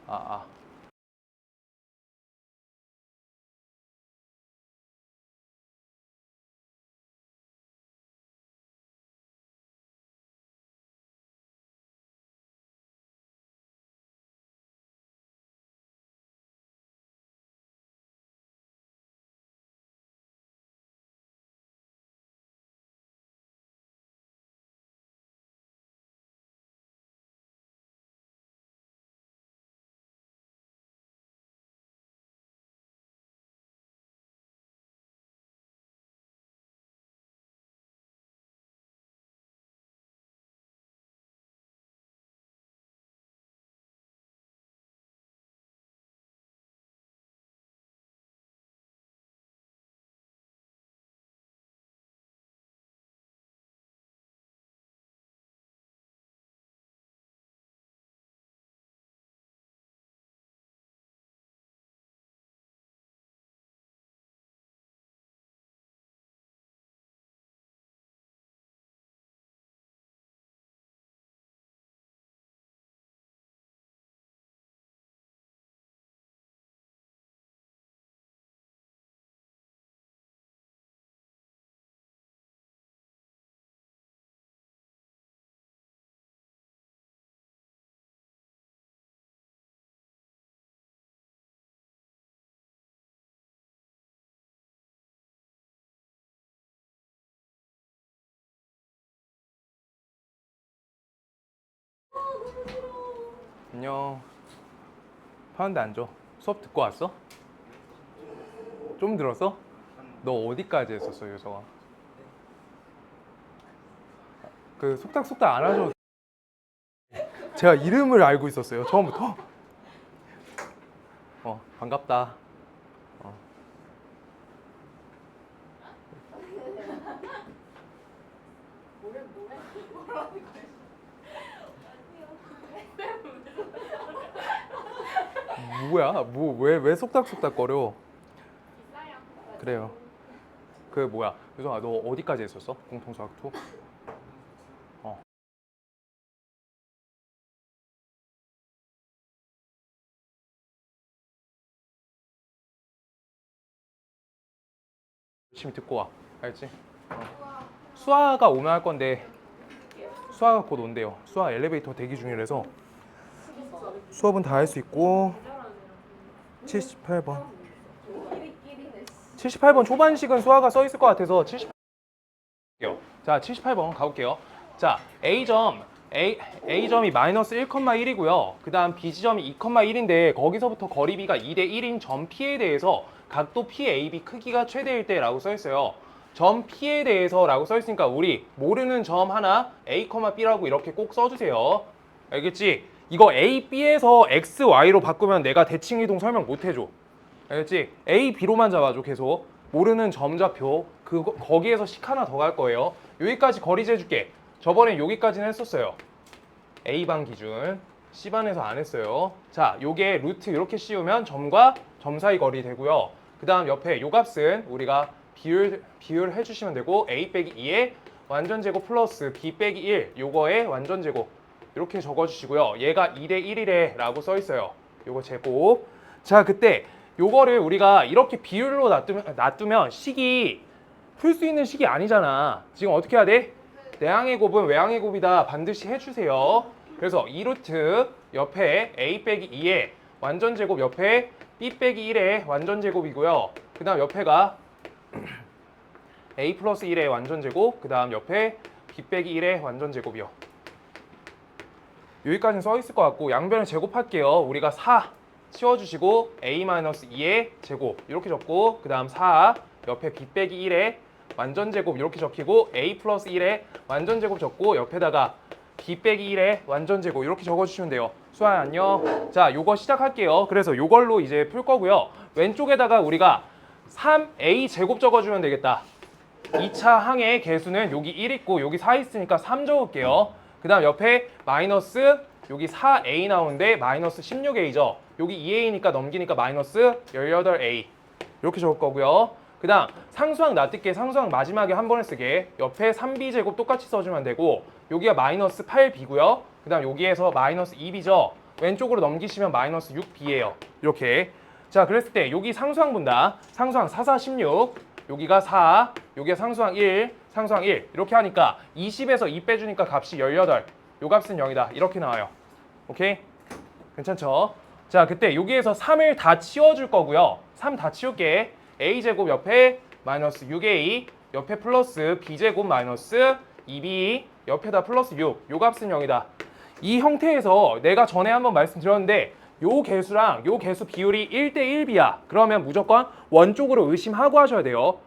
아. 안녕. 파운드 앉아. 수업 듣고 왔어? 좀 들었어? 너 어디까지 했었어, 유서가? 그 속닥속닥 안 하셔도 제가 이름을 알고 있었어요, 처음부터. 반갑다. 어. 뭐야? 왜 속닥속닥 거려? 그래요. 그 뭐야? 유성아, 너 어디까지 했었어? 공통수학 2? 어. 열심히 듣고 와. 알지? 수아가 오면 할 건데 수아가 곧 온대요. 수아 엘리베이터 대기 중이라서 수업은 다 할 수 있고 78번 78번 초반식은 수아가 써 있을 것 같아서 78번 자 78번 가볼게요. 자 A점이 마이너스 1,1이고요. 그 다음 B지점이 2,1인데 거기서부터 거리 B가 2대 1인 점 P에 대해서 각도 PAB 크기가 최대일 때라고 써 있어요. 점 P에 대해서 라고 써 있으니까 우리 모르는 점 하나 A, B라고 이렇게 꼭 써주세요. 알겠지? 이거 A, B에서 X, Y로 바꾸면 내가 대칭이동 설명 못 해줘. 알겠지? A, B로만 잡아줘 계속. 모르는 점좌표 거기에서 식 하나 더 갈 거예요. 여기까지 거리 재줄게. 저번에 여기까지는 했었어요. A반 기준. C반에서 안 했어요. 자, 요게 루트 이렇게 씌우면 점과 점 사이 거리 되고요. 그 다음 옆에 요 값은 우리가 비율 해주시면 되고 A 빼기 2의 완전제곱 플러스 B 빼기 1 요거의 완전제곱 이렇게 적어주시고요. 얘가 2대 1이래 라고 써있어요. 요거 제곱. 자, 그때 요거를 우리가 이렇게 비율로 놔두면 식이 풀 수 있는 식이 아니잖아. 지금 어떻게 해야 돼? 내항의 곱은 외항의 곱이다 반드시 해주세요. 그래서 2루트 옆에 A 빼기 2의 완전제곱 옆에 B 빼기 1의 완전제곱이고요. 그 다음 옆에가 A 플러스 1의 완전제곱 그 다음 옆에 B 빼기 1의 완전제곱이요. 여기까지는 써있을 것 같고 양변을 제곱할게요. 우리가 4 치워주시고 A-2의 제곱 이렇게 적고 그 다음 4 옆에 B 빼기 1의 완전제곱 이렇게 적히고 A 플러스 1의 완전제곱 적고 옆에다가 B 빼기 1의 완전제곱 이렇게 적어주시면 돼요. 수아 안녕. 자, 요거 시작할게요. 그래서 요걸로 이제 풀 거고요. 왼쪽에다가 우리가 3A 제곱 적어주면 되겠다. 2차 항의 개수는 여기 1 있고 여기 4 있으니까 3 적을게요. 그 다음 옆에 마이너스 여기 4A 나오는데 마이너스 16A죠. 여기 2A니까 넘기니까 마이너스 18A 이렇게 적을 거고요. 그 다음 상수항 놔둘게. 상수항 마지막에 한 번에 쓰게. 옆에 3B제곱 똑같이 써주면 되고 여기가 마이너스 8B고요. 그 다음 여기에서 마이너스 2B죠. 왼쪽으로 넘기시면 마이너스 6b예요. 이렇게. 자, 그랬을 때 여기 상수항 본다. 상수항 4, 4, 16. 여기가 4, 여기가 상수항 1, 상수항 1. 이렇게 하니까 20에서 2 빼주니까 값이 18. 요 값은 0이다. 이렇게 나와요. 오케이? 괜찮죠? 자, 그때 여기에서 3을 다 치워줄 거고요. 3 다 치울게. a제곱 옆에 마이너스 6a, 옆에 플러스 b제곱 마이너스 2b, 옆에다 플러스 6. 요 값은 0이다. 이 형태에서 내가 전에 한번 말씀드렸는데 요 개수랑 요 개수 비율이 1대1비야. 그러면 무조건 원쪽으로 의심하고 하셔야 돼요.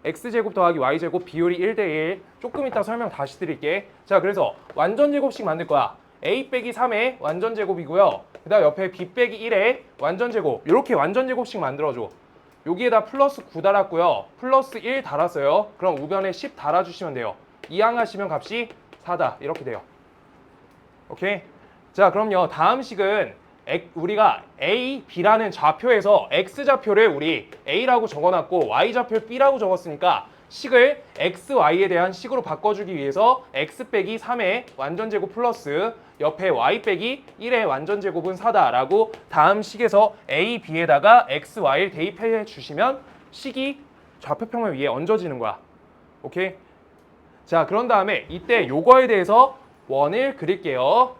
x제곱 더하기 y제곱 비율이 1대1. 조금 이따 설명 다시 드릴게. 자, 그래서 완전 제곱식 만들 거야. a 빼기 3의 완전 제곱이고요. 그 다음 옆에 b 빼기 1의 완전 제곱. 이렇게 완전 제곱식 만들어줘. 여기에다 플러스 9 달았고요. 플러스 1 달았어요. 그럼 우변에 10 달아주시면 돼요. 이항하시면 값이 4다. 이렇게 돼요. 오케이? 자, 그럼요. 다음 식은 우리가 A, B라는 좌표에서 X좌표를 우리 A라고 적어놨고 Y좌표를 B라고 적었으니까 식을 X, Y에 대한 식으로 바꿔주기 위해서 X 빼기 3의 완전제곱 플러스 옆에 Y 빼기 1의 완전제곱은 4다 라고 다음 식에서 A, B에다가 X, Y를 대입해 주시면 식이 좌표평면 위에 얹어지는 거야. 오케이? 자, 그런 다음에 이때 요거에 대해서 원을 그릴게요.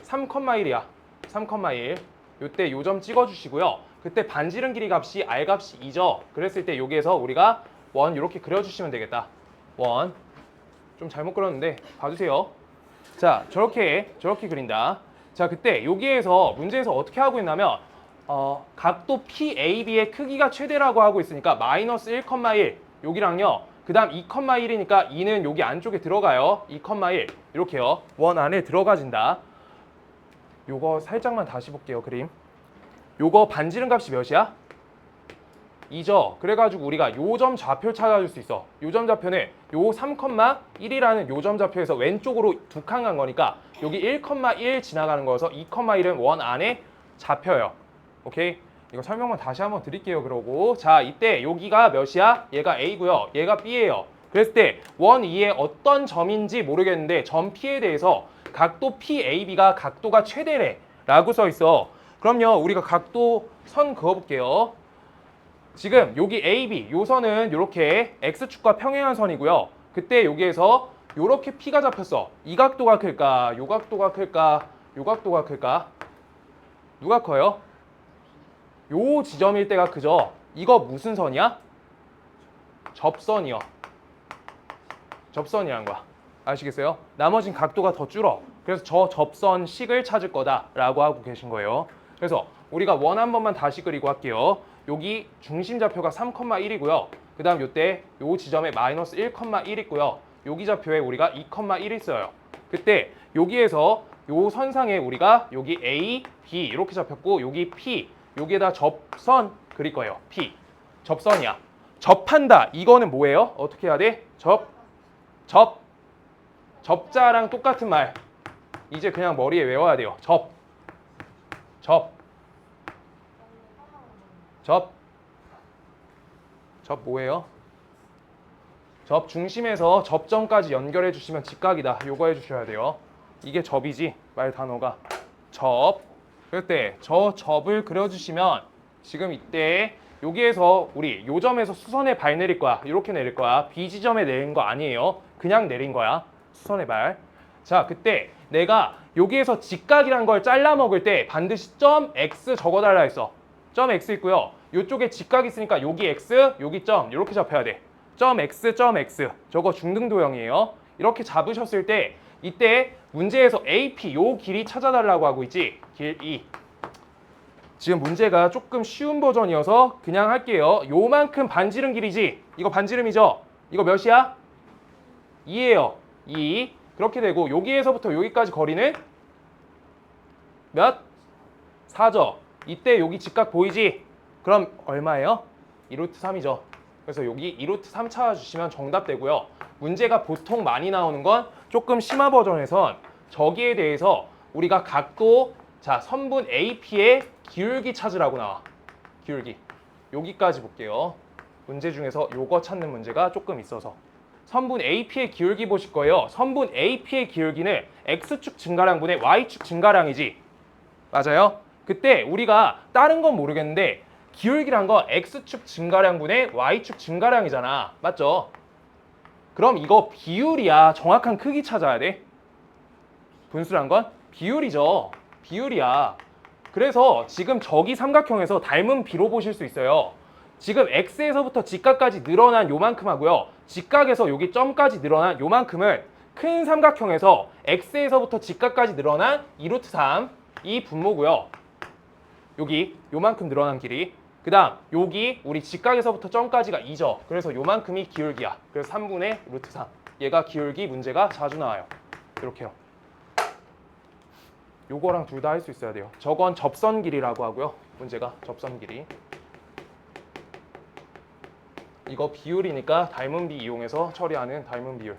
3,1이야. 3,1. 요때 요 점 찍어주시고요. 그때 반지름 길이 값이 R 값이 2죠. 그랬을 때 여기에서 우리가 원 이렇게 그려주시면 되겠다. 원. 좀 잘못 그렸는데 봐주세요. 자, 저렇게 그린다. 자, 그때 여기에서 문제에서 어떻게 하고 있냐면 각도 PAB의 크기가 최대라고 하고 있으니까 마이너스 1,1 여기랑요. 그 다음 2,1이니까 2는 여기 안쪽에 들어가요. 2,1 이렇게요. 원 안에 들어가진다. 요거 살짝만 다시 볼게요. 그림. 요거 반지름 값이 몇이야? 2죠. 그래가지고 우리가 요 점 좌표를 찾아줄 수 있어. 요 점 좌표는 요 3,1이라는 요 점 좌표에서 왼쪽으로 두 칸 간 거니까 여기 1,1 지나가는 거여서 2,1은 원 안에 잡혀요. 오케이? 이거 설명만 다시 한번 드릴게요. 그러고 자, 이때 여기가 몇이야? 얘가 A고요. 얘가 B예요. 그랬을 때 원 위에 어떤 점인지 모르겠는데 점 P에 대해서 각도 PAB가 각도가 최대래 라고 써 있어. 그럼요, 우리가 각도 선 그어볼게요. 지금 여기 AB, 요 선은 이렇게 X축과 평행한 선이고요. 그때 여기에서 이렇게 P가 잡혔어. 이 각도가 클까? 요 각도가 클까? 요 각도가 클까? 누가 커요? 요 지점일 때가 크죠? 이거 무슨 선이야? 접선이요. 접선이란 거야. 아시겠어요? 나머진 각도가 더 줄어. 그래서 저 접선식을 찾을 거다라고 하고 계신 거예요. 그래서 우리가 원 한 번만 다시 그리고 할게요. 여기 중심 좌표가 3,1이고요. 그 다음 요때 요 지점에 마이너스 1,1 있고요. 여기 좌표에 우리가 2,1 있어요. 그때 여기에서 요 선상에 우리가 여기 A, B 이렇게 잡혔고 여기 P, 여기에다 접선 그릴 거예요. P. 접선이야. 접한다. 이거는 뭐예요? 어떻게 해야 돼? 접자랑 똑같은 말. 이제 그냥 머리에 외워야 돼요. 접 뭐예요? 접 중심에서 접점까지 연결해 주시면 직각이다. 요거 해주셔야 돼요. 이게 접이지. 말 단어가 접. 그럴 때 저 접을 그려주시면 지금 이때 여기에서 우리 요 점에서 수선의 발 내릴 거야. 이렇게 내릴 거야. B 지점에 내린 거 아니에요. 그냥 내린 거야. 수선의 발. 자, 그때 내가 여기에서 직각이란 걸 잘라 먹을 때 반드시 점 X 적어달라 했어. 점 X 있고요. 이쪽에 직각 있으니까 여기 X, 여기 점 이렇게 잡혀야 돼. 점 X, 점 X. 저거 중등도형이에요. 이렇게 잡으셨을 때 이때 문제에서 AP 요 길이 찾아달라고 하고 있지. 길 2. 지금 문제가 조금 쉬운 버전이어서 그냥 할게요. 요만큼 반지름 길이지. 이거 반지름이죠. 이거 몇이야? 2예요. 2. 그렇게 되고 여기에서부터 여기까지 거리는 몇? 4죠. 이때 여기 직각 보이지? 그럼 얼마예요? 2루트 3이죠. 그래서 여기 2루트 3 찾아주시면 정답 되고요. 문제가 보통 많이 나오는 건 조금 심화 버전에선 저기에 대해서 우리가 각도, 자, 선분 AP의 기울기 찾으라고 나와. 기울기. 여기까지 볼게요. 문제 중에서 요거 찾는 문제가 조금 있어서. 선분 AP의 기울기 보실 거예요. 선분 AP의 기울기는 X축 증가량분의 Y축 증가량이지. 맞아요? 그때 우리가 다른 건 모르겠는데 기울기란 건 X축 증가량분의 Y축 증가량이잖아. 맞죠? 그럼 이거 비율이야. 정확한 크기 찾아야 돼. 분수란 건 비율이죠. 비율이야. 그래서 지금 저기 삼각형에서 닮은 비로 보실 수 있어요. 지금 X에서부터 직각까지 늘어난 요만큼 하고요. 직각에서 여기 점까지 늘어난 요만큼을 큰 삼각형에서 X에서부터 직각까지 늘어난 2루트 3 이 분모고요. 여기 요만큼 늘어난 길이. 그 다음 여기 우리 직각에서부터 점까지가 2죠. 그래서 요만큼이 기울기야. 그래서 3분의 루트 3. 얘가 기울기 문제가 자주 나와요. 이렇게요. 요거랑 둘 다 할 수 있어야 돼요. 저건 접선 길이라고 하고요. 문제가 접선 길이. 이거 비율이니까 닮은 비 이용해서 처리하는 닮은 비율.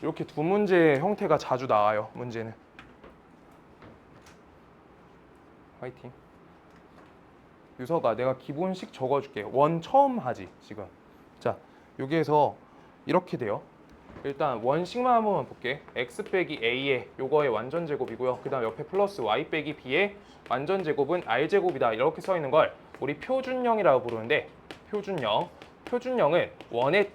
이렇게 두 문제의 형태가 자주 나와요. 문제는. 화이팅. 유서가 내가 기본식 적어줄게. 원 처음 하지 지금. 자 여기에서 이렇게 돼요. 일단 원식만 한 번만 볼게. x 빼기 a의 요거의 완전 제곱이고요. 그 다음 옆에 플러스 y 빼기 b의 완전 제곱은 r 제곱이다. 이렇게 써 있는 걸 우리 표준형이라고 부르는데 표준형은 원의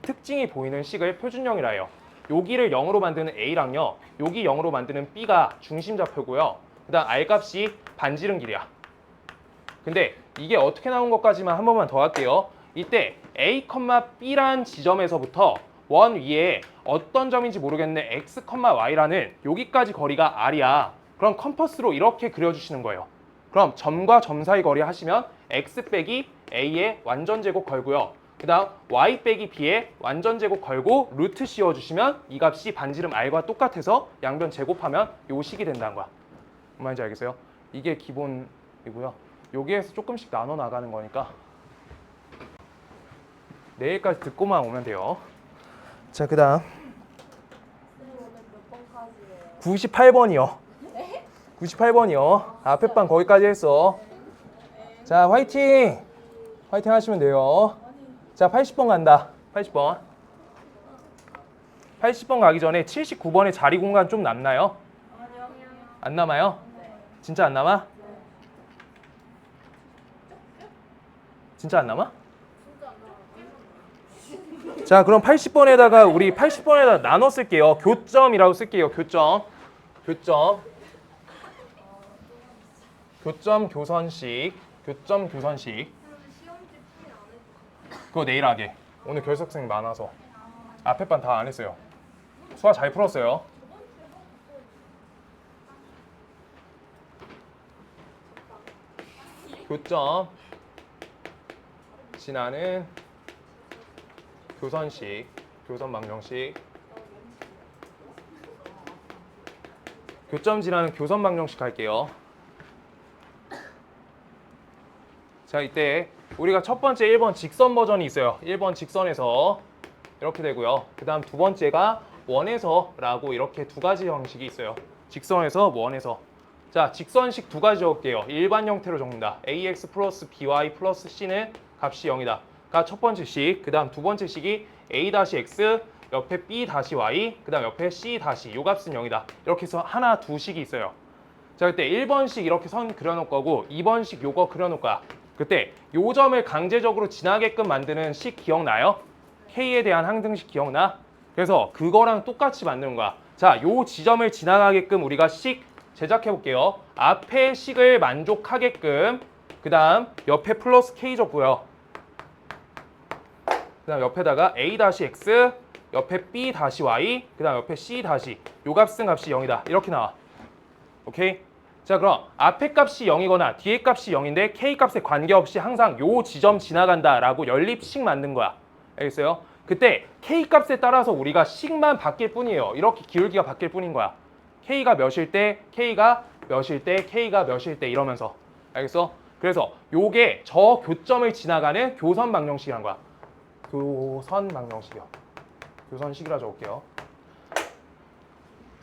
특징이 보이는 식을 표준형이라 해요. 여기를 0으로 만드는 a랑요. 여기 0으로 만드는 b가 중심 좌표고요. 그 다음 r 값이 반지름 길이야. 근데 이게 어떻게 나온 것까지만 한 번만 더 할게요. 이때 a, b란 지점에서부터 원 위에 어떤 점인지 모르겠는데 x, y라는 여기까지 거리가 r이야. 그럼 컴퍼스로 이렇게 그려주시는 거예요. 그럼 점과 점 사이 거리 하시면 x 빼기 a의 완전 제곱 걸고요. 그 다음 y 빼기 b의 완전 제곱 걸고 루트 씌워주시면 이 값이 반지름 r과 똑같아서 양변 제곱하면 요 식이 된다는 거야. 뭔 말인지 알겠어요? 이게 기본이고요. 여기에서 조금씩 나눠 나가는 거니까 내일까지 듣고만 오면 돼요. 자, 그 다음 98번이요. 98번이요. 앞에 반 거기까지 했어. 자, 화이팅! 화이팅 하시면 돼요. 자, 80번 간다. 80번. 80번 가기 전에 79번에 자리 공간 좀 남나요? 안 남아요? 진짜 안 남아? 진짜 안 남아? 자, 그럼 80번에다가 우리 80번에다 나눠 쓸게요. 교점이라고 쓸게요. 교점, 교선식. 그거 내일 하게. 오늘 결석생이 많아서. 앞에 반 다 안 했어요. 수학 잘 풀었어요. 교점 지나는 교선식, 교선방정식. 교점 지나는 교선방정식 할게요. 자, 이때 우리가 첫 번째 1번 직선 버전이 있어요. 1번 직선에서 이렇게 되고요. 그 다음 두 번째가 원에서라고 이렇게 두 가지 형식이 있어요. 직선에서, 원에서. 자, 직선식 두 가지 적을게요. 일반 형태로 적는다. ax 플러스 by 플러스 c는 값이 0이다. 가 첫 번째 식. 그 다음 두 번째 식이 a-x 옆에 b-y 그 다음 옆에 c- 요 값은 0이다. 이렇게 해서 하나, 두 식이 있어요. 자, 그때 1번식 이렇게 선 그려놓을 거고 2번식 요거 그려놓을 거야. 그때 요 점을 강제적으로 지나게끔 만드는 식 기억나요? K에 대한 항등식 기억나? 그래서 그거랑 똑같이 만드는 거야. 자, 요 지점을 지나가게끔 우리가 식 제작해 볼게요. 앞에 식을 만족하게끔 그 다음 옆에 플러스 K 줬고요. 그 다음 옆에다가 A-X 옆에 B-Y 그 다음 옆에 C- 요 값은 값이 0이다. 이렇게 나와. 오케이? 자, 그럼 앞에 값이 0이거나 뒤에 값이 0인데 K 값에 관계없이 항상 요 지점 지나간다 라고 연립식 만든 거야. 알겠어요? 그때 K 값에 따라서 우리가 식만 바뀔 뿐이에요. 이렇게 기울기가 바뀔 뿐인 거야. K가 몇일 때, K가 몇일 때, K가 몇일 때 이러면서. 알겠어? 그래서 요게 저 교점을 지나가는 교선 방정식이란 거야. 교선 방정식이요. 교선식이라 적을게요.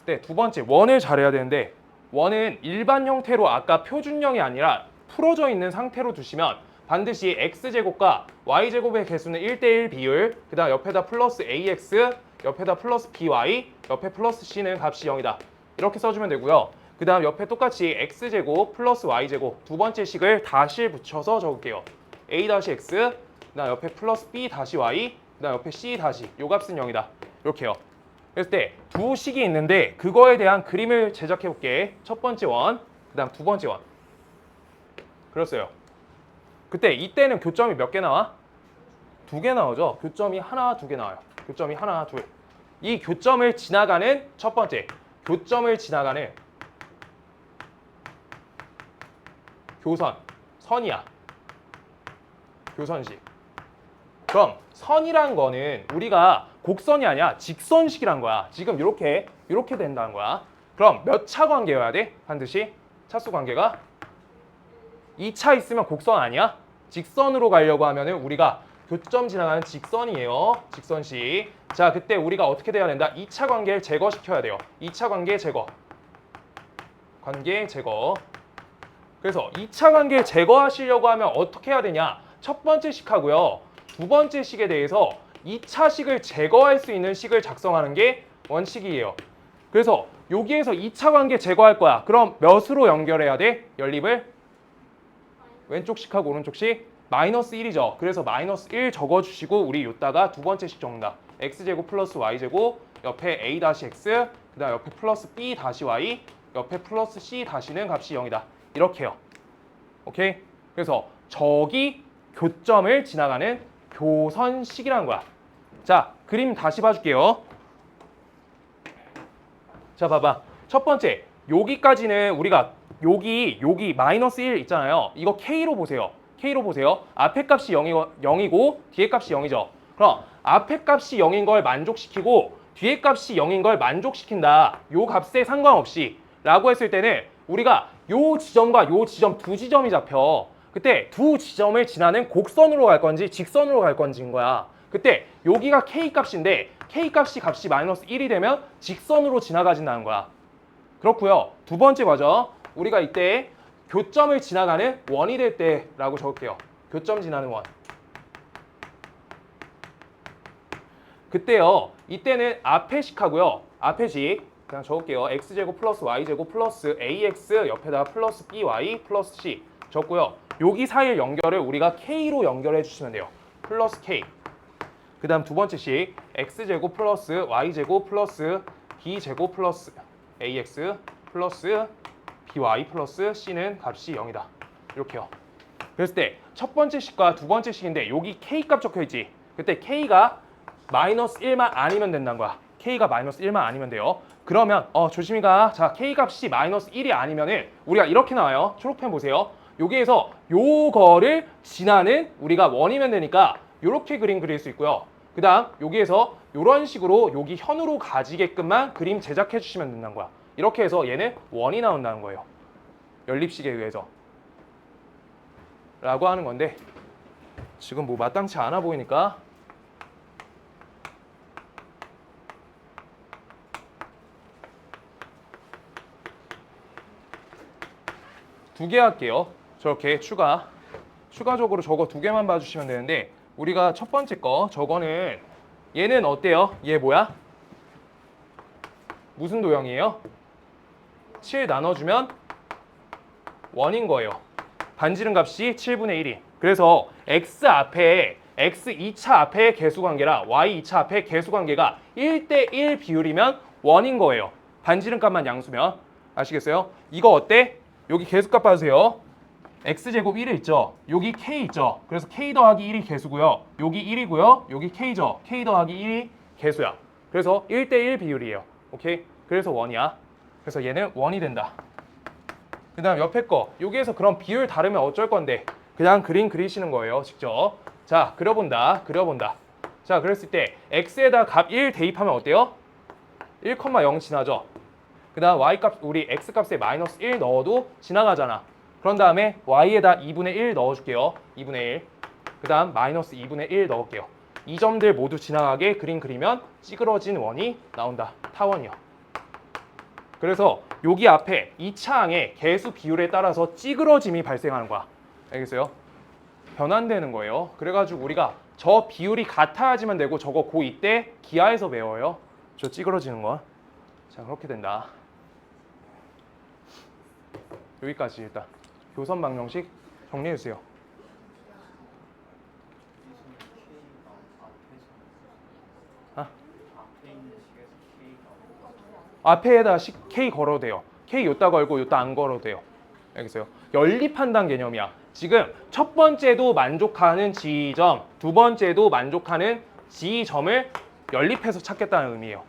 네, 두 번째 원을 잘해야 되는데 원은 일반 형태로 아까 표준형이 아니라 풀어져 있는 상태로 두시면 반드시 x제곱과 y제곱의 개수는 1대1 비율, 그 다음 옆에다 플러스 ax, 옆에다 플러스 by, 옆에 플러스 c는 값이 0이다. 이렇게 써주면 되고요. 그 다음 옆에 똑같이 x제곱 플러스 y제곱 두 번째 식을 다시 붙여서 적을게요. a-x, 그 다음 옆에 플러스 b-y, 그 다음 옆에 c 다시 요 값은 0이다. 이렇게요. 그랬을 때 두 식이 있는데 그거에 대한 그림을 제작해 볼게. 첫 번째 원, 그 다음 두 번째 원. 그랬어요. 그때 이때는 교점이 몇 개 나와? 2개 나오죠. 교점이 하나, 2개 나와요. 교점이 하나, 둘. 이 교점을 지나가는 첫 번째, 교점을 지나가는 교선, 선이야. 교선식. 그럼 선이란 거는 우리가 곡선이 아니야 직선식이란 거야. 지금 이렇게 된다는 거야. 그럼 몇 차 관계여야 돼? 반드시 차수 관계가 2차 있으면 곡선 아니야? 직선으로 가려고 하면은 우리가 교점 지나가는 직선이에요. 직선식. 자, 그때 우리가 어떻게 돼야 된다? 2차 관계를 제거시켜야 돼요. 2차 관계 제거. 관계 제거. 그래서 2차 관계 제거하시려고 하면 어떻게 해야 되냐? 첫 번째 식하고요. 두 번째 식에 대해서 2차 식을 제거할 수 있는 식을 작성하는 게 원칙이에요. 그래서 여기에서 2차 관계 제거할 거야. 그럼 몇으로 연결해야 돼? 연립을? 왼쪽 식하고 오른쪽 식? 마이너스 1이죠. 그래서 마이너스 1 적어주시고 우리 이따가 두 번째 식 적는다. x제곱 플러스 y제곱 옆에 a-x 그 다음 옆에 플러스 b-y 옆에 플러스 c-는 값이 0이다. 이렇게요. 오케이? 그래서 저기 교점을 지나가는 교선식이라는 거야. 자, 그림 다시 봐줄게요. 자, 봐봐. 첫 번째, 여기까지는 우리가 여기 마이너스 1 있잖아요. 이거 K로 보세요. K로 보세요. 앞에 값이 0이고 뒤에 값이 0이죠. 그럼 앞에 값이 0인 걸 만족시키고 뒤에 값이 0인 걸 만족시킨다. 요 값에 상관없이 라고 했을 때는 우리가 요 지점과 요 지점 두 지점이 잡혀. 그때 두 지점을 지나는 곡선으로 갈 건지 직선으로 갈 건지인 거야. 그때 여기가 K 값인데 K 값이 마이너스 1이 되면 직선으로 지나가진다는 거야. 그렇고요. 두 번째 과정. 우리가 이때 교점을 지나가는 원이 될 때라고 적을게요. 교점 지나는 원. 그때요. 이때는 앞에 식하고요. 앞에 식 그냥 적을게요. x제곱 플러스 y제곱 플러스 ax 옆에다가 플러스 by 플러스 c 적고요. 여기 사이의 연결을 우리가 k로 연결해 주시면 돼요. 플러스 k. 그 다음 두 번째 식 x제곱 플러스 y제곱 플러스 b제곱 플러스 ax 플러스 by 플러스 c는 값이 0이다. 이렇게요. 그랬을 때 첫 번째 식과 두 번째 식인데 여기 k 값 적혀 있지. 그때 k가 마이너스 1만 아니면 된다는 거야. k가 마이너스 1만 아니면 돼요. 그러면 조심히 가. 자, k 값이 마이너스 1이 아니면은 우리가 이렇게 나와요. 초록펜 보세요. 여기에서 요거를 지나는 우리가 원이면 되니까 이렇게 그림 그릴 수 있고요. 그 다음 여기에서 이런 식으로 여기 현으로 가지게끔만 그림 제작해 주시면 된다는 거야. 이렇게 해서 얘는 원이 나온다는 거예요. 연립식에 의해서 라고 하는 건데 지금 뭐 마땅치 않아 보이니까 두 개 할게요. 저렇게 추가적으로 저거 두 개만 봐주시면 되는데 우리가 첫 번째 거 저거는 얘는 어때요? 얘 뭐야? 무슨 도형이에요? 7 나눠주면 원인 거예요. 반지름 값이 7분의 1이. 그래서 x 앞에 x 2차 앞에 개수관계라 y 2차 앞에 개수관계가 1대1 비율이면 원인 거예요. 반지름 값만 양수면. 아시겠어요? 이거 어때? 여기 개수값 봐주세요. x제곱 1이 있죠. 여기 k 있죠. 그래서 k 더하기 1이 개수고요. 여기 1이고요. 여기 k죠. k 더하기 1이 개수야. 그래서 1대1 비율이에요. 오케이? 그래서 원이야. 그래서 얘는 원이 된다. 그 다음 옆에 거. 여기에서 그럼 비율 다르면 어쩔 건데 그냥 그림 그리시는 거예요. 직접. 자, 그려본다. 자, 그랬을 때 x에다 값 1 대입하면 어때요? 1,0 지나죠. 그 다음 y값 우리 x값에 마이너스 1 넣어도 지나가잖아. 그런 다음에 y에다 2분의 1 넣어줄게요. 2분의 1. 그 다음 마이너스 2분의 1 넣을게요. 이 점들 모두 지나가게 그림 그리면 찌그러진 원이 나온다. 타원이요. 그래서 여기 앞에 2차 항의 개수 비율에 따라서 찌그러짐이 발생하는 거야. 알겠어요? 변환되는 거예요. 그래가지고 우리가 저 비율이 같아야지만 되고 저거 고2 때 기하에서 배워요. 저 찌그러지는 거. 자, 그렇게 된다. 여기까지 일단 교선 방정식 정리해 주세요. 앞에다 K 걸어도 돼요. K 요따 걸고 요따 안 걸어도 돼요. 알겠어요? 연립한다는 개념이야. 지금 첫 번째도 만족하는 지점, 두 번째도 만족하는 지점을 연립해서 찾겠다는 의미예요.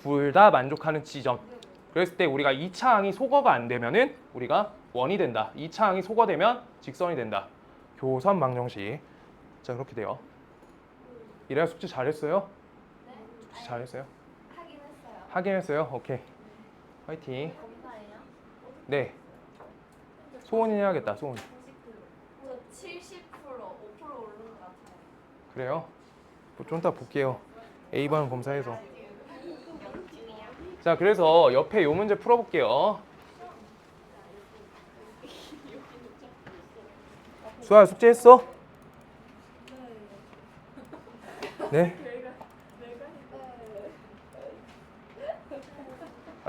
둘 다 만족하는 지점. 그랬을 때 우리가 2차 항이 소거가 안 되면은 우리가 원이 된다. 2차 항이 소거되면 직선이 된다. 교선 방정식. 자, 그렇게 돼요. 이래야 숙제 잘했어요? 숙제 잘했어요? 하긴 했어요. 오케이. 화이팅. 네. 소원이 해야겠다. 소원. 70% 5% 오른 것 같아요. 그래요? 좀 이따 볼게요. A반 검사해서. 자, 그래서 옆에 요 문제 풀어볼게요. 수아 숙제했어? 네.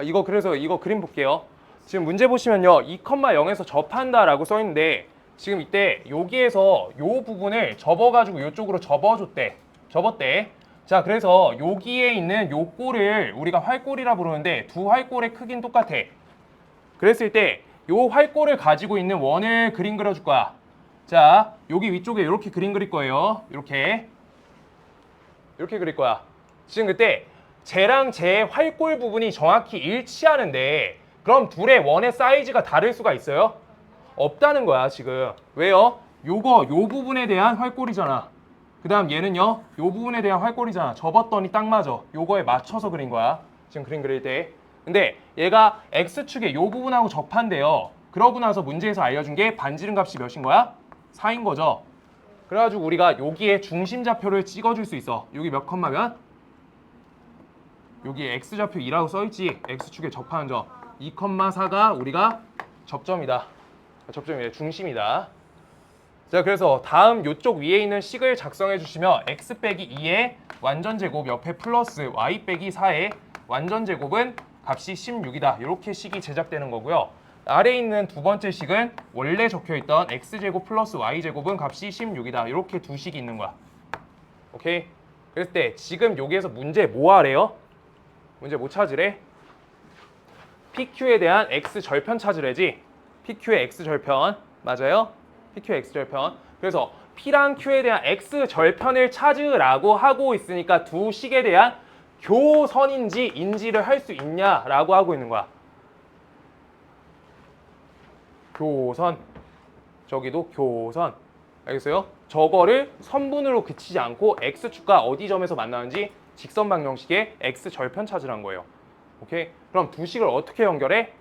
이거 그래서 이거 그림 볼게요. 지금 문제 보시면요. 2,0에서 접한다라고 써 있는데 지금 이때 여기에서 요 부분을 접어가지고 이쪽으로 접었대. 자, 그래서 여기에 있는 요 꼴을 우리가 활꼴이라 부르는데 두 활꼴의 크기는 똑같아. 그랬을 때 요 활꼴을 가지고 있는 원을 그림 그려줄 거야. 자, 여기 위쪽에 이렇게 그림 그릴 거예요. 이렇게 그릴 거야. 지금 그때 쟤랑 쟤 활꼴 부분이 정확히 일치하는데 그럼 둘의 원의 사이즈가 다를 수가 있어요? 없다는 거야 지금. 왜요? 요거 요 부분에 대한 활꼴이잖아. 그 다음 얘는요 요 부분에 대한 활꼴이잖아. 접었더니 딱 맞아. 요거에 맞춰서 그린 거야 지금 그림 그릴 때. 근데 얘가 X축의 요 부분하고 접한대요. 그러고 나서 문제에서 알려준 게 반지름 값이 몇인 거야? 4인 거죠. 그래가지고 우리가 여기에 중심좌표를 찍어줄 수 있어. 여기 몇 컴마면? 여기 X좌표 2라고 써있지. X축에 접하는 점 2,4가 우리가 접점이다. 접점이래. 중심이다. 자, 그래서 다음 요쪽 위에 있는 식을 작성해 주시면 X 빼기 2의 완전제곱 옆에 플러스 Y 빼기 4의 완전제곱은 값이 16이다. 이렇게 식이 제작되는 거고요. 아래에 있는 두 번째 식은 원래 적혀있던 X제곱 플러스 Y제곱은 값이 16이다. 이렇게 두 식이 있는 거야. 오케이? 그랬을 때 지금 여기에서 문제 뭐 하래요? 문제 뭐 찾으래? PQ에 대한 X절편 찾으래지. PQ의 X절편. 맞아요? PQ의 X절편. 그래서 P랑 Q에 대한 X절편을 찾으라고 하고 있으니까 두 식에 대한 교선인지 인지를 할 수 있냐라고 하고 있는 거야. 교선. 저기도 교선. 알겠어요? 저거를 선분으로 그치지 않고 X축과 어디 점에서 만나는지 직선 방정식의 X절편 찾으란 거예요. 오케이? 그럼 두 식을 어떻게 연결해?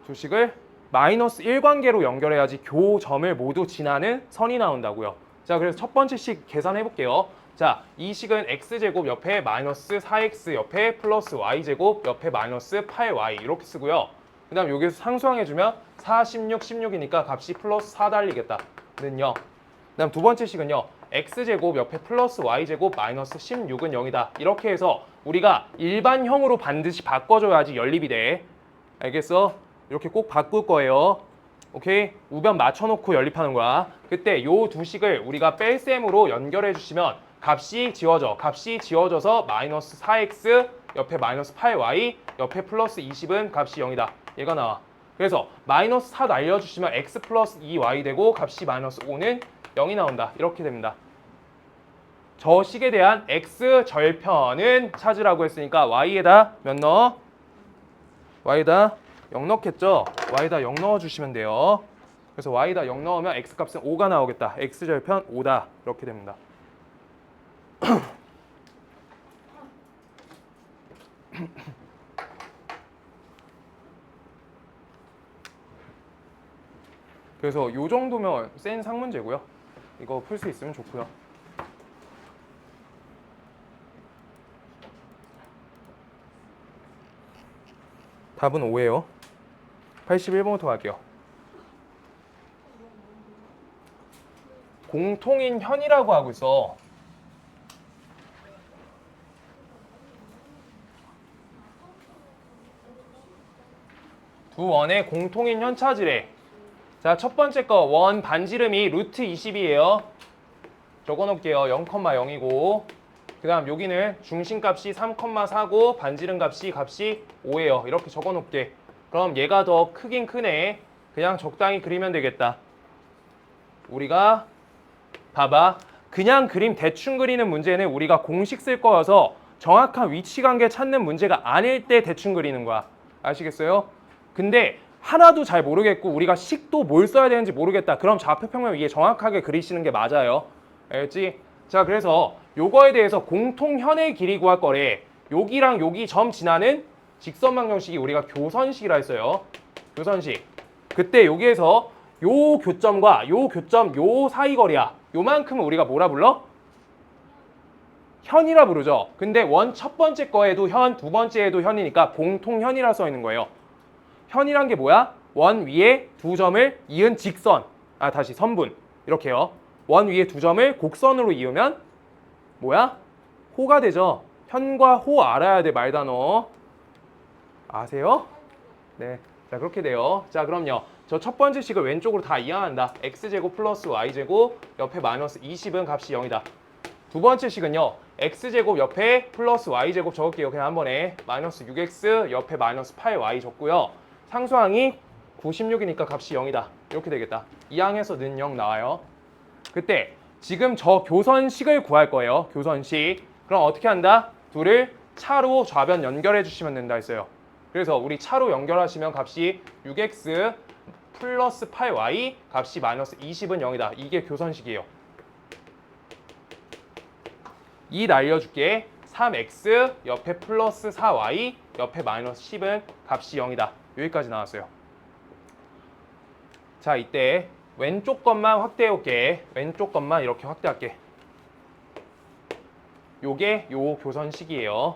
두 식을 마이너스 1관계로 연결해야지 교점을 모두 지나는 선이 나온다고요. 자, 그래서 첫 번째 식 계산해 볼게요. 자, 이 식은 X제곱 옆에 마이너스 4X 옆에 플러스 Y제곱 옆에 마이너스 8Y 이렇게 쓰고요. 그 다음 여기서 상수항해주면 4, 16, 16이니까 값이 플러스 4 달리겠다. 는요. 그 다음 두 번째 식은요. X제곱 옆에 플러스 Y제곱 마이너스 16은 0이다. 이렇게 해서 우리가 일반형으로 반드시 바꿔줘야지 연립이 돼. 알겠어? 이렇게 꼭 바꿀 거예요. 오케이? 우변 맞춰놓고 연립하는 거야. 그때 요 두 식을 우리가 뺄셈으로 연결해 주시면 값이 지워져. 값이 지워져서 마이너스 4x 옆에 마이너스 8y 옆에 플러스 20은 값이 0이다. 얘가 나와. 그래서 마이너스 4 날려주시면 x 플러스 2y 되고 값이 마이너스 5는 0이 나온다. 이렇게 됩니다. 저 식에 대한 x절편은 찾으라고 했으니까 y에다 몇 넣어? y에다 0 넣겠죠? y에다 0 넣어주시면 돼요. 그래서 y에다 0 넣으면 x값은 5가 나오겠다. x절편 5다. 이렇게 됩니다. 그래서 요 정도면 센 상문제고요. 이거 풀 수 있으면 좋고요. 답은 5예요. 81번부터 갈게요. 공통인 현이라고 하고 있어. 두 원의 공통인 현 찾으래. 자, 첫 번째 거 원 반지름이 루트 20이에요. 적어놓을게요. 0,0이고 그 다음 여기는 중심값이 3,4고 반지름 값이 5예요. 이렇게 적어놓을게. 그럼 얘가 더 크긴 크네. 그냥 적당히 그리면 되겠다. 우리가 봐봐. 그냥 그림 대충 그리는 문제는 우리가 공식 쓸 거여서 정확한 위치관계 찾는 문제가 아닐 때 대충 그리는 거야. 아시겠어요? 근데 하나도 잘 모르겠고 우리가 식도 뭘 써야 되는지 모르겠다. 그럼 좌표평면 위에 정확하게 그리시는 게 맞아요. 알겠지? 자, 그래서 요거에 대해서 공통현의 길이 구할 거래. 여기랑 여기 점 지나는 직선방정식이 우리가 교선식이라 했어요. 교선식. 그때 여기에서 요 교점과 요 교점 요 사이 거리야. 요만큼은 우리가 뭐라 불러? 현이라 부르죠. 근데 원 첫 번째 거에도 현, 두 번째에도 현이니까 공통현이라 써 있는 거예요. 현이란 게 뭐야? 원 위에 두 점을 이은 직선. 다시 선분. 이렇게요. 원 위에 두 점을 곡선으로 이으면 뭐야? 호가 되죠. 현과 호 알아야 돼, 말단어. 아세요? 네. 자, 그렇게 돼요. 자, 그럼요. 저 첫 번째 식을 왼쪽으로 다 이항한다. x제곱 플러스 y제곱 옆에 마이너스 20은 값이 0이다. 두 번째 식은요. x제곱 옆에 플러스 y제곱 적을게요. 그냥 한 번에 마이너스 6x 옆에 마이너스 8y 적고요. 상수항이 96이니까 값이 0이다. 이렇게 되겠다. 이항에서 는 0 나와요. 그때 지금 저 교선식을 구할 거예요. 교선식. 그럼 어떻게 한다? 둘을 차로 좌변 연결해 주시면 된다 했어요. 그래서 우리 차로 연결하시면 값이 6x 플러스 8y 값이 마이너스 20은 0이다. 이게 교선식이에요. 2 날려줄게. 3x 옆에 플러스 4y 옆에 마이너스 10은 값이 0이다. 여기까지 나왔어요. 자, 이때 왼쪽 것만 확대해 올게. 왼쪽 것만 이렇게 확대할게. 요게 요 교선식이에요.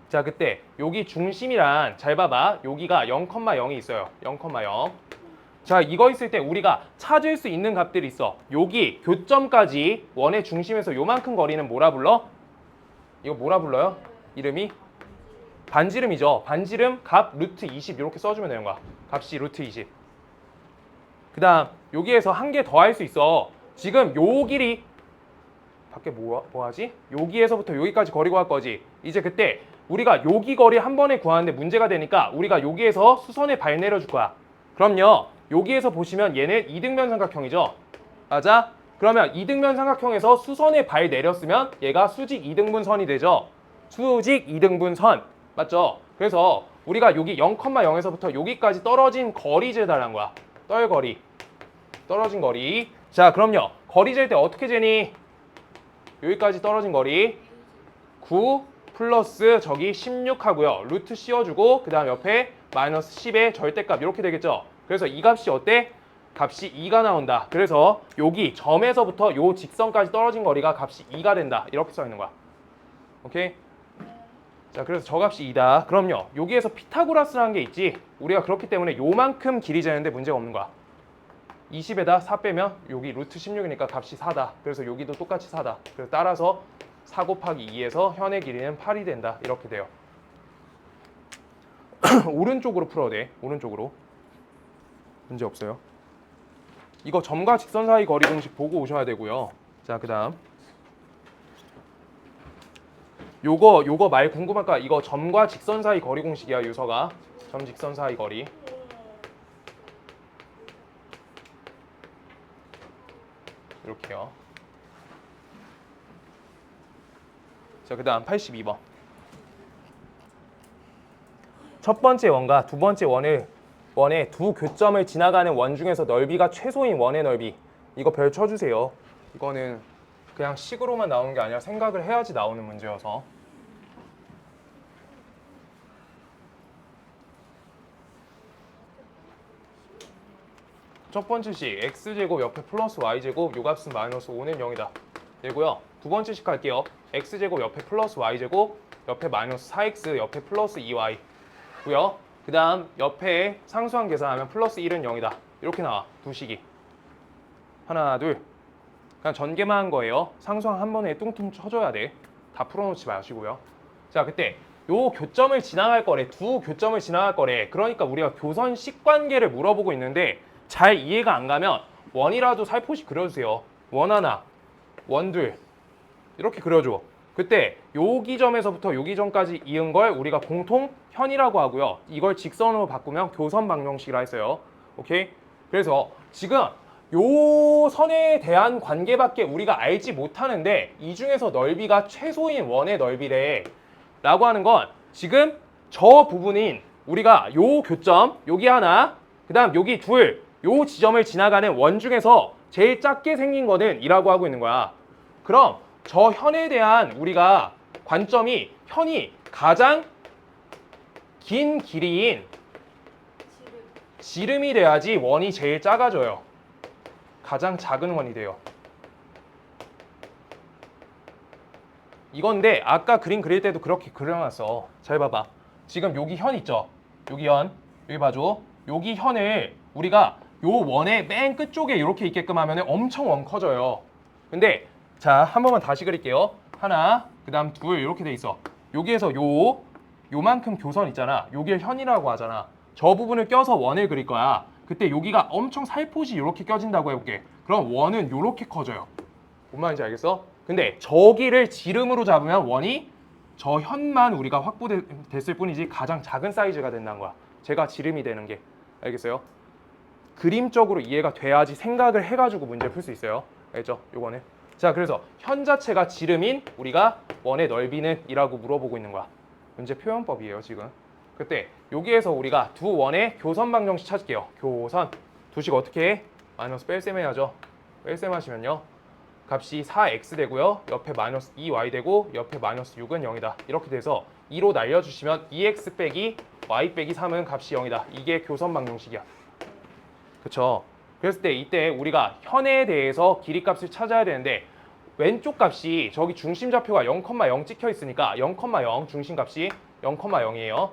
자, 그때 여기 중심이란 잘 봐봐. 여기가 0,0이 있어요. 0,0. 자, 이거 있을 때 우리가 찾을 수 있는 값들이 있어. 여기 교점까지 원의 중심에서 요만큼 거리는 뭐라 불러? 이거 뭐라 불러요? 이름이? 반지름이죠. 반지름 값 루트 20 이렇게 써주면 되는 거야. 값이 루트 20. 그 다음 여기에서 한 개 더 할 수 있어. 지금 요 길이 밖에 뭐 하지? 여기에서부터 여기까지 거리 구할 거지. 이제 그때 우리가 여기 거리 한 번에 구하는데 문제가 되니까 우리가 여기에서 수선에 발 내려줄 거야. 그럼요. 여기에서 보시면 얘는 이등변 삼각형이죠. 맞아? 그러면 이등변 삼각형에서 수선에 발 내렸으면 얘가 수직 이등분선이 되죠. 수직 이등분선. 맞죠? 그래서 우리가 여기 0,0에서부터 여기까지 떨어진 거리 재달라는 거야. 떨거리. 떨어진 거리. 자, 그럼요. 거리 잴 때 어떻게 재니? 여기까지 떨어진 거리 9 플러스 저기 16 하고요. 루트 씌워주고 그 다음 옆에 마이너스 10의 절대값 이렇게 되겠죠. 그래서 이 값이 어때? 값이 2가 나온다. 그래서 여기 점에서부터 요 직선까지 떨어진 거리가 값이 2가 된다. 이렇게 써 있는 거야. 오케이? 자, 그래서 저 값이 2다. 그럼요. 여기에서 피타고라스라는 게 있지. 우리가 그렇기 때문에 요만큼 길이 재는데 문제가 없는 거야. 20에다 4 빼면 여기 루트 16이니까 값이 4다. 그래서 여기도 똑같이 4다. 그래서 따라서 4 곱하기 2에서 현의 길이는 8이 된다. 이렇게 돼요. 오른쪽으로 풀어도 돼. 오른쪽으로. 문제 없어요. 이거 점과 직선 사이 거리 공식 보고 오셔야 되고요. 자, 그 다음 요거 말 궁금할까? 이거 점과 직선 사이 거리 공식이야. 유서가 점 직선 사이 거리. 이렇게요. 자, 그 다음 82번. 첫 번째 원과 두 번째 원의 두 교점을 지나가는 원 중에서 넓이가 최소인 원의 넓이. 이거 별 쳐주세요. 이거는 그냥 식으로만 나오는 게 아니라 생각을 해야지 나오는 문제여서. 첫 번째 식 x제곱 옆에 플러스 y제곱 요 값은 마이너스 5는 0이다. 되고요. 두 번째 식 할게요. x제곱 옆에 플러스 y제곱 옆에 마이너스 4x 옆에 플러스 2y 고요. 그 다음 옆에 상수항 계산하면 플러스 1은 0이다. 이렇게 나와. 두 식이. 하나, 둘. 그냥 전개만 한 거예요. 상수항 한 번에 뚱뚱 쳐줘야 돼. 다 풀어놓지 마시고요. 자, 그때 요 교점을 지나갈 거래. 두 교점을 지나갈 거래. 그러니까 우리가 교선식 관계를 물어보고 있는데 잘 이해가 안 가면 원이라도 살포시 그려주세요. 원 하나, 원 둘 이렇게 그려줘. 그때 여기 점에서부터 여기 점까지 이은 걸 우리가 공통 현이라고 하고요. 이걸 직선으로 바꾸면 교선 방정식이라 했어요. 오케이? 그래서 지금 요 선에 대한 관계밖에 우리가 알지 못하는데 이 중에서 넓이가 최소인 원의 넓이래 라고 하는 건 지금 저 부분인 우리가 요 교점 여기 하나 그 다음 여기 둘 요 지점을 지나가는 원 중에서 제일 작게 생긴 거는 이라고 하고 있는 거야. 그럼 저 현에 대한 우리가 관점이 현이 가장 긴 길이인 지름. 지름이 돼야지 원이 제일 작아져요. 가장 작은 원이 돼요. 이건데 아까 그림 그릴 때도 그렇게 그려놨어. 잘 봐봐. 지금 여기 현 있죠? 여기 현. 여기 봐줘. 여기 현을 우리가 요 원의 맨 끝쪽에 이렇게 있게끔 하면 엄청 원 커져요. 근데 자, 한 번만 다시 그릴게요. 하나, 그 다음 둘 이렇게 돼 있어. 여기에서 요만큼 교선 있잖아. 요게 현이라고 하잖아. 저 부분을 껴서 원을 그릴 거야. 그때 여기가 엄청 살포시 이렇게 껴진다고 해볼게. 그럼 원은 이렇게 커져요. 뭔 말인지 알겠어? 근데 저기를 지름으로 잡으면 원이 저 현만 우리가 확보됐을 뿐이지 가장 작은 사이즈가 된다는 거야. 제가 지름이 되는 게. 알겠어요? 그림적으로 이해가 돼야지 생각을 해가지고 문제 풀 수 있어요. 알겠죠? 요거는. 자, 그래서 현 자체가 지름인 우리가 원의 넓이는 이라고 물어보고 있는 거야. 문제 표현법이에요, 지금. 그때 여기에서 우리가 두 원의 교선 방정식 찾을게요. 교선. 두식 어떻게 해? 마이너스 뺄셈 해야죠. 뺄셈 하시면요. 값이 4x 되고요. 옆에 마이너스 2y 되고 옆에 마이너스 6은 0이다. 이렇게 돼서 2로 날려주시면 2x 빼기 y 빼기 3은 값이 0이다. 이게 교선 방정식이야. 그쵸? 그랬을 때 이때 우리가 현에 대해서 길이값을 찾아야 되는데 왼쪽 값이 저기 중심좌표가 0,0 찍혀 있으니까 0,0 중심값이 0,0이에요.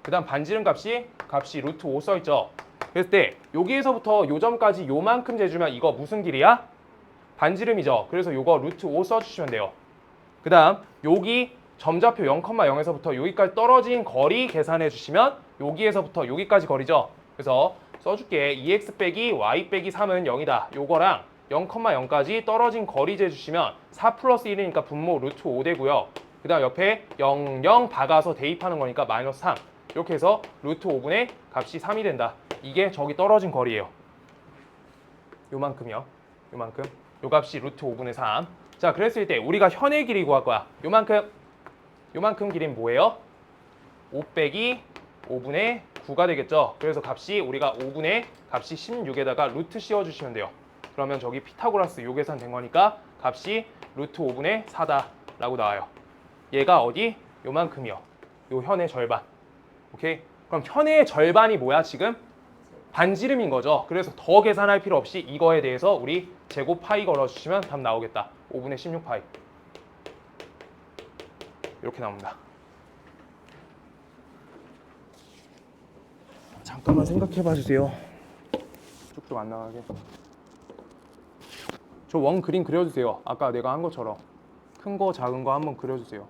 그 다음 반지름 값이 루트 5 써있죠. 그랬을 때 여기에서부터 요 점까지 요만큼 재주면 이거 무슨 길이야? 반지름이죠. 그래서 요거 루트 5 써주시면 돼요. 그 다음 여기 점좌표 0,0에서부터 여기까지 떨어진 거리 계산해 주시면 여기에서부터 여기까지 거리죠. 그래서 써줄게. 2x 빼기 y 빼기 3은 0이다. 요거랑 0,0까지 떨어진 거리 재주시면 4 플러스 1이니까 분모 루트 5 되고요. 그 다음 옆에 0, 0 박아서 대입하는 거니까 마이너스 3. 이렇게 해서 루트 5분의 값이 3이 된다. 이게 저기 떨어진 거리예요. 요만큼이요. 요만큼. 요 값이 루트 5분의 3. 자, 그랬을 때 우리가 현의 길이 구할 거야. 요만큼 길이는 뭐예요? 5 빼기 5분의 9가 되겠죠. 그래서 값이 우리가 5분의 값이 16에다가 루트 씌워주시면 돼요. 그러면 저기 피타고라스 요 계산 된 거니까 값이 루트 5분의 4다 라고 나와요. 얘가 어디? 요만큼이요. 요 현의 절반. 오케이? 그럼 현의 절반이 뭐야 지금? 반지름인 거죠. 그래서 더 계산할 필요 없이 이거에 대해서 우리 제곱 파이 걸어주시면 답 나오겠다. 5분의 16 파이. 이렇게 나옵니다. 잠깐만 생각해 봐 주세요. 쭉쭉 안 나가게. 저 원 그림 그려주세요. 아까 내가 한 것처럼. 큰 거 작은 거 한번 그려주세요.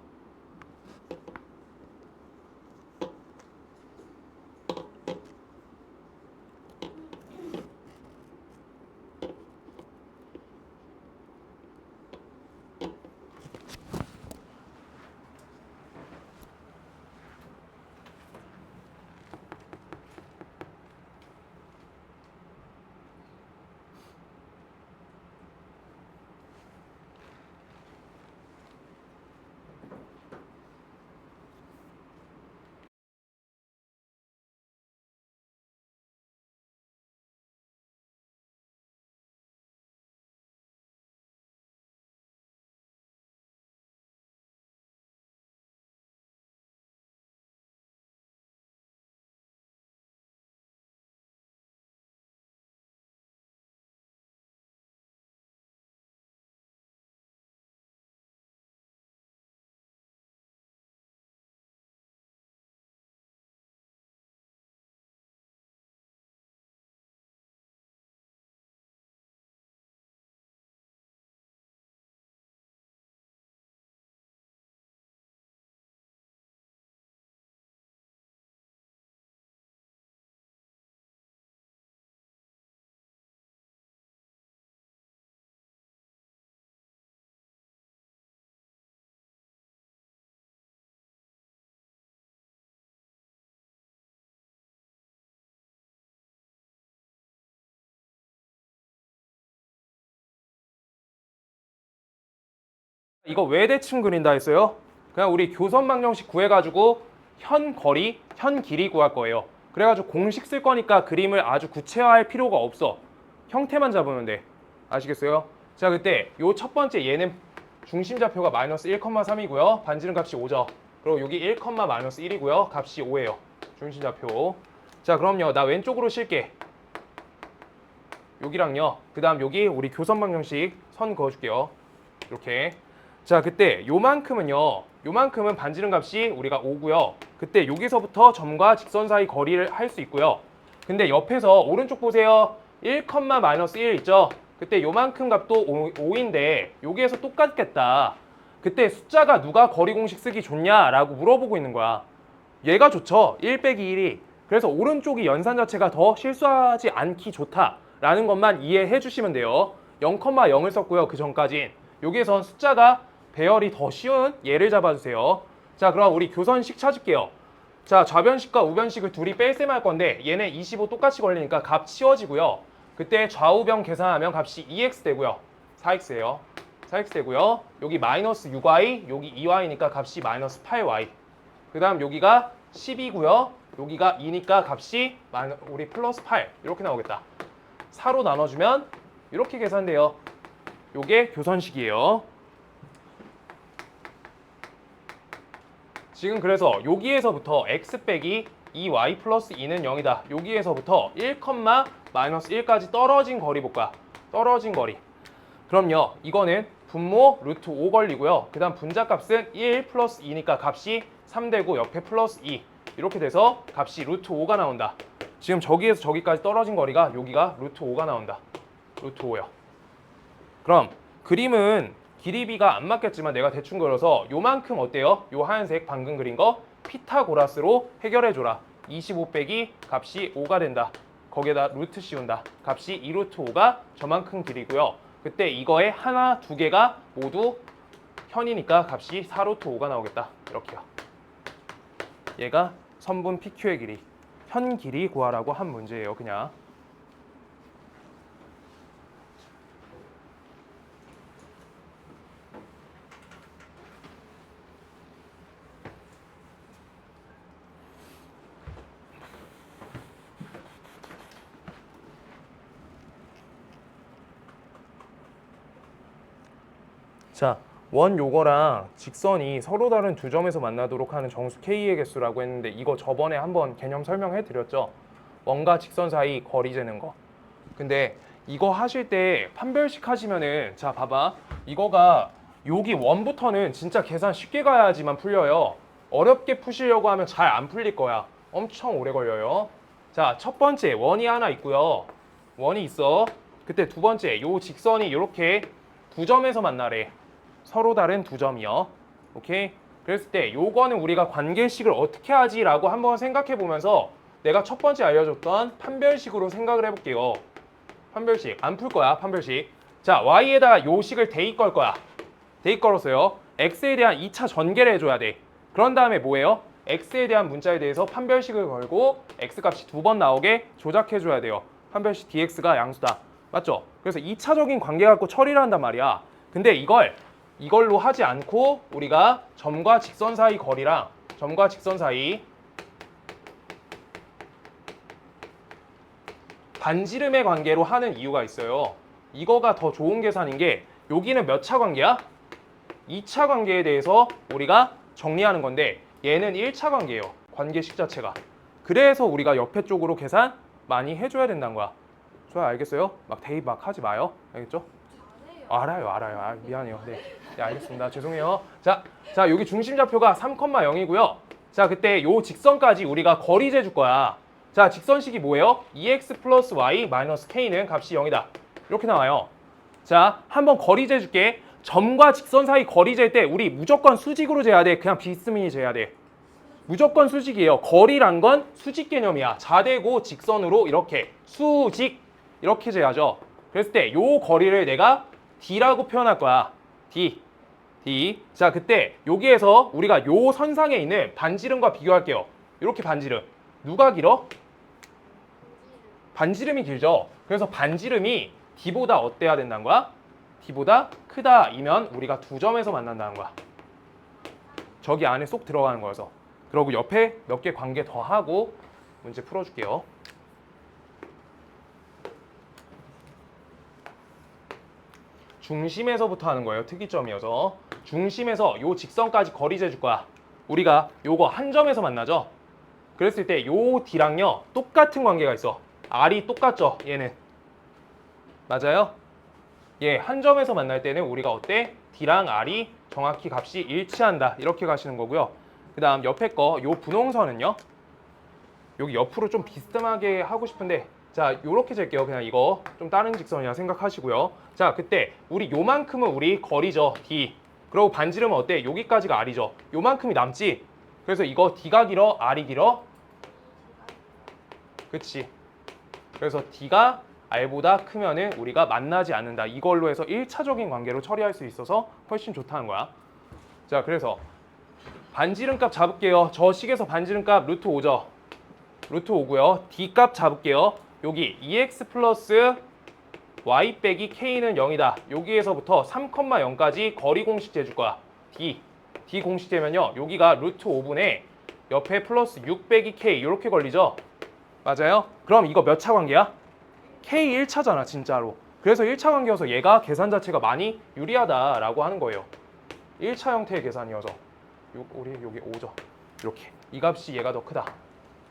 이거 왜 대충 그린다 했어요? 그냥 우리 교선 방정식 구해가지고 현 거리, 현 길이 구할 거예요. 그래가지고 공식 쓸 거니까 그림을 아주 구체화할 필요가 없어. 형태만 잡으면 돼. 아시겠어요? 자, 그때 요 첫 번째 얘는 중심 좌표가 마이너스 1,3이고요. 반지름 값이 5죠. 그리고 여기 1, 마이너스 1이고요. 값이 5예요. 중심 좌표. 자, 그럼요. 나 왼쪽으로 쉴게. 여기랑요. 그 다음 여기 우리 교선 방정식 선 그어줄게요. 이렇게. 자, 그때 요만큼은 반지름 값이 우리가 5고요. 그때 여기서부터 점과 직선 사이 거리를 할 수 있고요. 근데 옆에서 오른쪽 보세요. 1, 마이너스 1 있죠? 그때 요만큼 값도 5인데 여기에서 똑같겠다. 그때 숫자가 누가 거리 공식 쓰기 좋냐라고 물어보고 있는 거야. 얘가 좋죠. 1 빼기 1이. 그래서 오른쪽이 연산 자체가 더 실수하지 않기 좋다라는 것만 이해해 주시면 돼요. 0,0을 썼고요. 그 전까진. 여기에선 숫자가 배열이 더 쉬운 예를 잡아주세요. 자, 그럼 우리 교선식 찾을게요. 자, 좌변식과 우변식을 둘이 뺄셈 할 건데 얘네 25 똑같이 걸리니까 값 치워지고요. 그때 좌우변 계산하면 값이 2x 되고요. 4x예요. 4x 되고요. 여기 마이너스 6y, 여기 2y니까 값이 마이너스 8y. 그 다음 여기가 10이고요. 여기가 2니까 값이 우리 플러스 8 이렇게 나오겠다. 4로 나눠주면 이렇게 계산돼요. 요게 교선식이에요. 지금 그래서 여기에서부터 x 빼기 2y 플러스 2는 0이다. 여기에서부터 1, 마이너스 1까지 떨어진 거리 볼까? 떨어진 거리. 그럼요. 이거는 분모 루트 5 걸리고요. 그 다음 분자값은 1 플러스 2니까 값이 3 되고 옆에 플러스 2. 이렇게 돼서 값이 루트 5가 나온다. 지금 저기에서 저기까지 떨어진 거리가 여기가 루트 5가 나온다. 루트 5요. 그럼 그림은 길이비가 안 맞겠지만 내가 대충 그려서 요만큼 어때요? 요 하얀색 방금 그린 거 피타고라스로 해결해줘라. 25 빼기 값이 5가 된다. 거기에다 루트 씌운다. 값이 2루트 5가 저만큼 길이고요. 그때 이거에 하나, 두 개가 모두 현이니까 값이 4루트 5가 나오겠다. 이렇게요. 얘가 선분 PQ의 길이. 현 길이 구하라고 한 문제예요. 그냥. 자, 원 요거랑 직선이 서로 다른 두 점에서 만나도록 하는 정수 K의 개수라고 했는데 이거 저번에 한번 개념 설명해 드렸죠. 원과 직선 사이 거리 재는 거. 근데 이거 하실 때 판별식 하시면은 자, 봐봐. 이거가 여기 원부터는 진짜 계산 쉽게 가야지만 풀려요. 어렵게 푸시려고 하면 잘 안 풀릴 거야. 엄청 오래 걸려요. 자, 첫 번째 원이 하나 있고요. 원이 있어. 그때 두 번째 요 직선이 이렇게 두 점에서 만나래. 서로 다른 두 점이요. 오케이? 그랬을 때 요거는 우리가 관계식을 어떻게 하지라고 한번 생각해 보면서 내가 첫 번째 알려줬던 판별식으로 생각을 해볼게요. 판별식 안 풀 거야. 판별식. 자, y에다가 요 식을 대입 걸 거야. 대입 걸었어요. x에 대한 2차 전개를 해줘야 돼. 그런 다음에 뭐예요? x에 대한 문자에 대해서 판별식을 걸고 x값이 두 번 나오게 조작해줘야 돼요. 판별식 dx가 양수다. 맞죠? 그래서 2차적인 관계 갖고 처리를 한단 말이야. 근데 이걸로 하지 않고 우리가 점과 직선 사이 거리랑 점과 직선 사이 반지름의 관계로 하는 이유가 있어요. 이거가 더 좋은 계산인 게 여기는 몇 차 관계야? 2차 관계에 대해서 우리가 정리하는 건데 얘는 1차 관계예요. 관계식 자체가. 그래서 우리가 옆에 쪽으로 계산 많이 해줘야 된다는 거야. 좋아요. 알겠어요? 막 대입 막 하지 마요. 알겠죠? 알아요. 아, 미안해요. 네, 알겠습니다. 죄송해요. 자, 여기 중심 좌표가 3,0이고요. 자, 그때 요 직선까지 우리가 거리 재줄 거야. 자, 직선식이 뭐예요? 2x 플러스 y 마이너스 k는 값이 0이다. 이렇게 나와요. 자, 한번 거리 재줄게. 점과 직선 사이 거리 잴 때 우리 무조건 수직으로 재야 돼. 그냥 비스무리 재야 돼. 무조건 수직이에요. 거리란 건 수직 개념이야. 자대고 직선으로 이렇게 수직 이렇게 재야죠. 그랬을 때 요 거리를 내가 D라고 표현할 거야. D. 자, 그때 여기에서 우리가 요 선상에 있는 반지름과 비교할게요. 이렇게 반지름. 누가 길어? 반지름이 길죠. 그래서 반지름이 D보다 어때야 된다는 거야? D보다 크다 이면 우리가 두 점에서 만난다는 거야. 저기 안에 쏙 들어가는 거여서. 그리고 옆에 몇 개 관계 더 하고 문제 풀어줄게요. 중심에서부터 하는 거예요. 특이점이어서. 중심에서 요 직선까지 거리 재줄 거야. 우리가 요거 한 점에서 만나죠. 그랬을 때 요 D랑요 똑같은 관계가 있어. R이 똑같죠. 얘는. 맞아요? 예, 한 점에서 만날 때는 우리가 어때? D랑 R이 정확히 값이 일치한다. 이렇게 가시는 거고요. 그 다음 옆에 거 요 분홍선은요. 여기 옆으로 좀 비스듬하게 하고 싶은데 자, 요렇게 잴게요. 그냥 이거 좀 다른 직선이라 생각하시고요. 자, 그때 우리 요만큼은 우리 거리죠. D. 그리고 반지름은 어때? 여기까지가 R이죠. 요만큼이 남지? 그래서 이거 D가 길어? R이 길어? 그치. 그래서 D가 R보다 크면은 우리가 만나지 않는다. 이걸로 해서 1차적인 관계로 처리할 수 있어서 훨씬 좋다는 거야. 자, 그래서 반지름 값 잡을게요. 저 식에서 반지름 값 루트 5죠. 루트 5고요. D 값 잡을게요. 여기 2x 플러스 y 빼기 k는 0이다. 여기에서부터 3,0까지 거리 공식 재줄 거야. D 공식 재면요. 여기가 루트 5분의 옆에 플러스 6 빼기 k 이렇게 걸리죠. 맞아요? 그럼 이거 몇 차 관계야? k 1차잖아 진짜로. 그래서 1차 관계여서 얘가 계산 자체가 많이 유리하다라고 하는 거예요. 1차 형태의 계산이어서 우리 여기 5죠. 이렇게 이 값이 얘가 더 크다.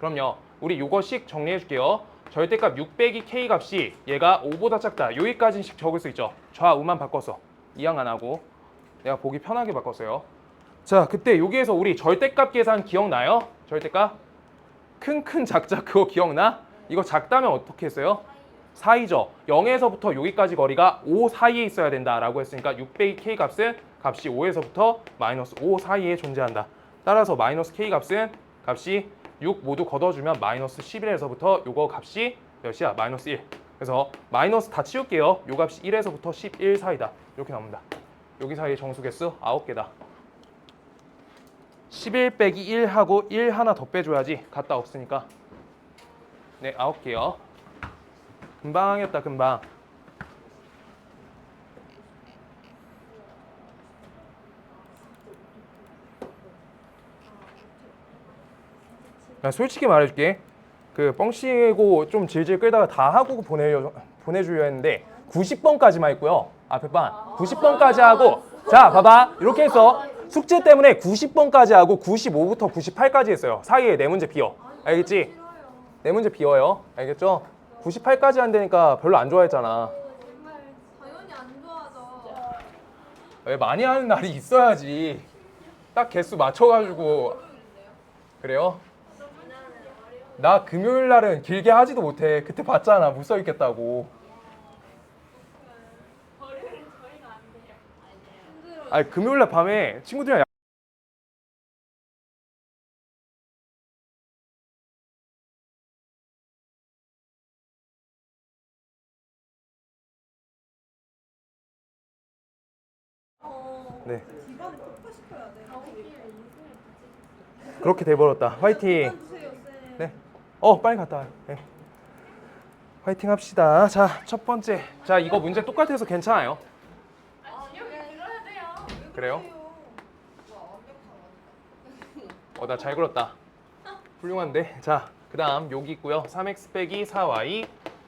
그럼요. 우리 요거씩 정리해 줄게요. 절대값 6 빼기 k 값이 얘가 5보다 작다. 여기까지씩 적을 수 있죠. 좌우만 바꿨어. 이항 안 하고 내가 보기 편하게 바꿨어요. 자, 그때 여기에서 우리 절대값 계산 기억나요? 절대값? 큰 작자 그거 기억나? 이거 작다면 어떻게 했어요? 사이죠. 0에서부터 여기까지 거리가 5 사이에 있어야 된다라고 했으니까 6 빼기 k 값은 값이 5에서부터 마이너스 5 사이에 존재한다. 따라서 마이너스 k 값은 값이 6 모두 걷어주면 마이너스 11에서부터 요거 값이 몇이야? 마이너스 1. 그래서 마이너스 다 치울게요. 요 값이 1에서부터 11 사이다. 이렇게 나옵니다. 여기 사이의 정수개수 9개다. 11 빼기 1 하고 1 하나 더 빼줘야지. 갔다 없으니까. 네, 9개요. 금방 했다, 금방. 나 솔직히 말해줄게. 그 뻥치고 좀 질질 끌다가 다 하고 보내주려 했는데 90번까지만 했고요. 앞에 반 90번까지 하고 자 봐봐 이렇게 해서 숙제 때문에 90번까지 하고 95부터 98까지 했어요. 사이에 네 문제 비워. 알겠지? 네 문제 비워요. 알겠죠? 98까지 한다니까 별로 안 좋아했잖아. 정말 당연히 안 좋아져. 왜 많이 하는 날이 있어야지. 딱 개수 맞춰가지고. 그래요? 나 금요일 날은 길게 하지도 못해. 그때 봤잖아. 못 써 있겠다고. 아니 금요일 날 밤에 친구들이랑 네. 그렇게 돼버렸다. 화이팅. 네. 빨리 갔다 와요. 네. 화이팅 합시다. 자, 첫 번째. 자, 이거 문제 똑같아서 괜찮아요. 그래요? 나 잘 그렸다. 훌륭한데? 자, 그 다음 여기 있고요. 3x 빼기 4y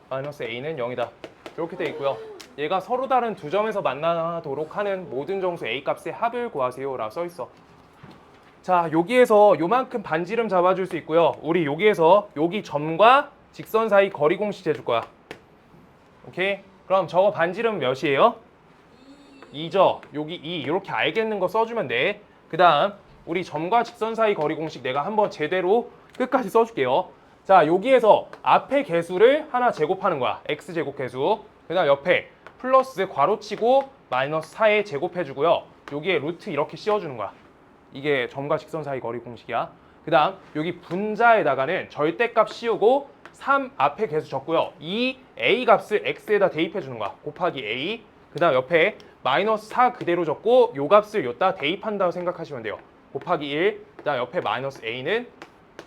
마이너스 a는 0이다. 이렇게 돼 있고요. 얘가 서로 다른 두 점에서 만나도록 하는 모든 정수 a 값의 합을 구하세요 라고 써 있어. 자, 여기에서 요만큼 반지름 잡아줄 수 있고요. 우리 여기에서 여기 점과 직선 사이 거리 공식 재줄 거야. 오케이? 그럼 저거 반지름 몇이에요? 2죠. 여기 2 이렇게 알겠는 거 써주면 돼. 그 다음 우리 점과 직선 사이 거리 공식 내가 한번 제대로 끝까지 써줄게요. 자, 여기에서 앞에 개수를 하나 제곱하는 거야. x제곱 개수. 그 다음 옆에 플러스 괄호치고 마이너스 4에 제곱해주고요. 여기에 루트 이렇게 씌워주는 거야. 이게 점과 직선 사이 거리 공식이야. 그 다음 여기 분자에다가는 절대값 씌우고 3 앞에 개수 적고요. 이 a 값을 x에다 대입해 주는 거야. 곱하기 a. 그 다음 옆에 마이너스 4 그대로 적고 요 값을 여기다 대입한다고 생각하시면 돼요. 곱하기 1. 그 다음 옆에 마이너스 a는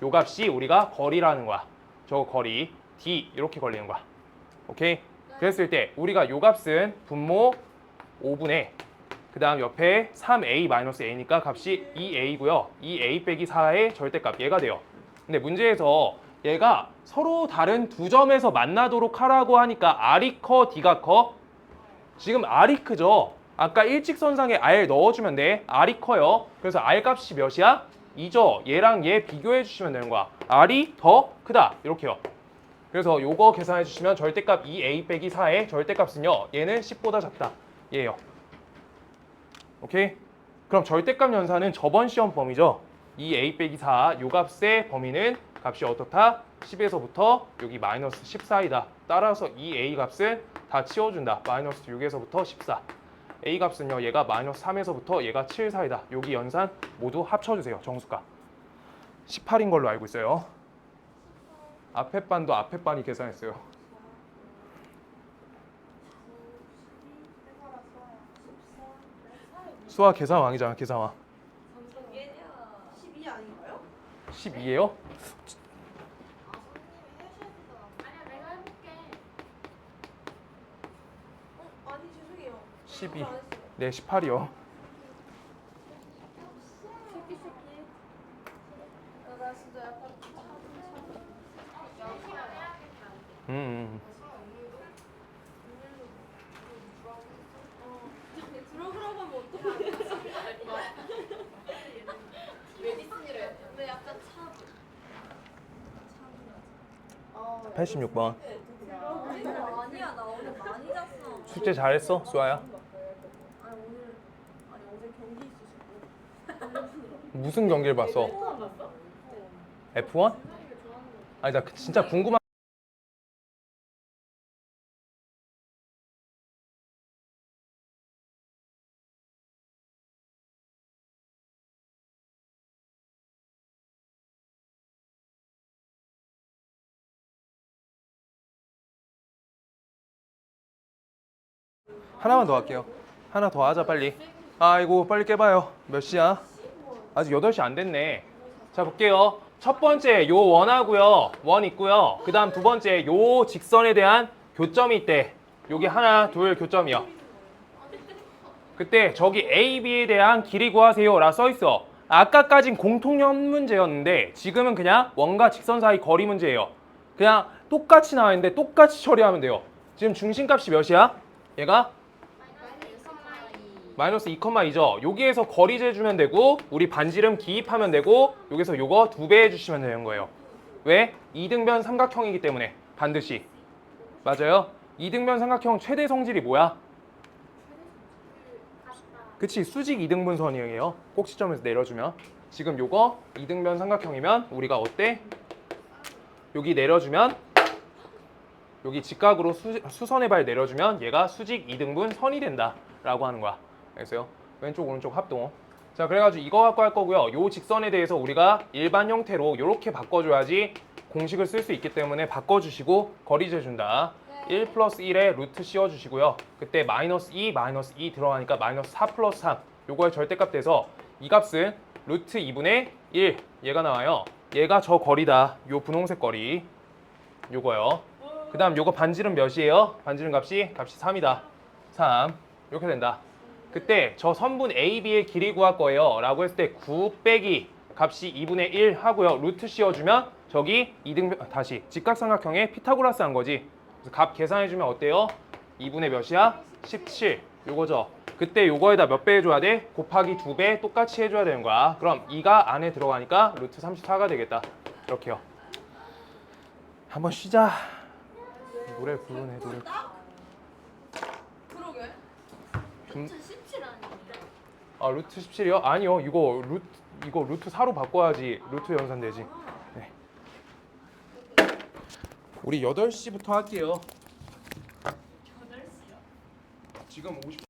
요 값이 우리가 거리라는 거야. 저거 거리 d 이렇게 걸리는 거야. 오케이? 그랬을 때 우리가 요 값은 분모 5분의 그 다음 옆에 3a-a니까 값이 2a고요. 2a 빼기 4의 절대값 얘가 돼요. 근데 문제에서 얘가 서로 다른 두 점에서 만나도록 하라고 하니까 R이 커, D가 커? 지금 R이 크죠? 아까 일직선상에 R 넣어주면 돼. R이 커요. 그래서 R 값이 몇이야? 2죠. 얘랑 얘 비교해 주시면 되는 거야. R이 더 크다. 이렇게요. 그래서 요거 계산해 주시면 절대값 2a 빼기 4의 절대값은요. 얘는 10보다 작다. 얘예요. 오케이? 그럼 절대값 연산은 저번 시험 범위죠. 2a 빼기 4, 요 값의 범위는 값이 어떻다? 10에서부터 여기 마이너스 14이다. 따라서 이 a 값은 다 치워준다. 마이너스 6에서부터 14. a 값은요. 얘가 마이너스 3에서부터 얘가 7 사이다. 여기 연산 모두 합쳐주세요. 정수가. 18인 걸로 알고 있어요. 앞에 반도 앞에 반이 계산했어요. 수학 계산왕이잖아. 계산왕. 12 아닌가요? 12예요? 아니야 내가 해볼게. 아니 죄송해요. 12. 안 했어요. 네, 18이요. 새끼. 나 진짜 약간 음. 들어보라고 하면 어떡해. 메디슨이래. 근데 약간 참. 86번. 아니야 나 오늘 많이 잤어. 숙제 잘했어, 수아야? 아니 어제 경기 있으시고. 무슨 경기를 봤어? F1? 아니 나 진짜 궁금한. 하나만 더 할게요. 하나 더 하자 빨리. 아이고 빨리 깨봐요. 몇 시야? 아직 8시 안 됐네. 자 볼게요. 첫 번째 요 원하고요. 원 있고요. 그 다음 두 번째 요 직선에 대한 교점이 있대. 여기 하나 둘 교점이요. 그때 저기 A, B에 대한 길이 구하세요 라 써있어. 아까까진 공통연 문제였는데 지금은 그냥 원과 직선 사이 거리 문제예요. 그냥 똑같이 나와있는데 똑같이 처리하면 돼요. 지금 중심값이 몇이야? 얘가? 마이너스 2,2죠. 여기에서 거리 재주면 되고 우리 반지름 기입하면 되고 여기서 요거 2배 해주시면 되는 거예요. 왜? 이등변 삼각형이기 때문에 반드시. 맞아요. 이등변 삼각형 최대 성질이 뭐야? 그치, 수직 이등분선이에요. 꼭지점에서 내려주면. 지금 요거 이등변 삼각형이면 우리가 어때? 여기 내려주면 여기 직각으로 수선의 발 내려주면 얘가 수직 이등분 선이 된다 라고 하는 거야. 알겠어요? 왼쪽 오른쪽 합동. 자, 그래가지고 이거 갖고 할 거고요. 요 직선에 대해서 우리가 일반 형태로 이렇게 바꿔줘야지 공식을 쓸 수 있기 때문에 바꿔주시고 거리 재준다. 1 플러스 1에 루트 씌워주시고요. 그때 마이너스 2, 마이너스 2 들어가니까 마이너스 4 플러스 3. 요거의 절대값 돼서 이 값은 루트 2분의 1 얘가 나와요. 얘가 저 거리다. 요 분홍색 거리. 요거요. 그 다음 요거 반지름 몇이에요? 반지름 값이 3이다. 3. 이렇게 된다. 그때 저 선분 AB의 길이 구할 거예요 라고 했을 때 9 빼기 값이 2분의 1 하고요. 루트 씌워주면 저기 이등변 다시 직각삼각형의 피타고라스 한 거지. 그래서 값 계산해주면 어때요? 2분의 몇이야? 17 요거죠. 그때 요거에다 몇 배 해줘야 돼? 곱하기 2배 똑같이 해줘야 되는 거야. 그럼 2가 안에 들어가니까 루트 34가 되겠다. 이렇게요. 한번 쉬자. 노래 부르네 노래. 그러게. 좀- 17 아닌데. 아 루트 17이요? 아니요. 이거 루트 4로 바꿔야지 루트 연산되지. 네. 우리 8시부터 할게요. 8시요? 지금 50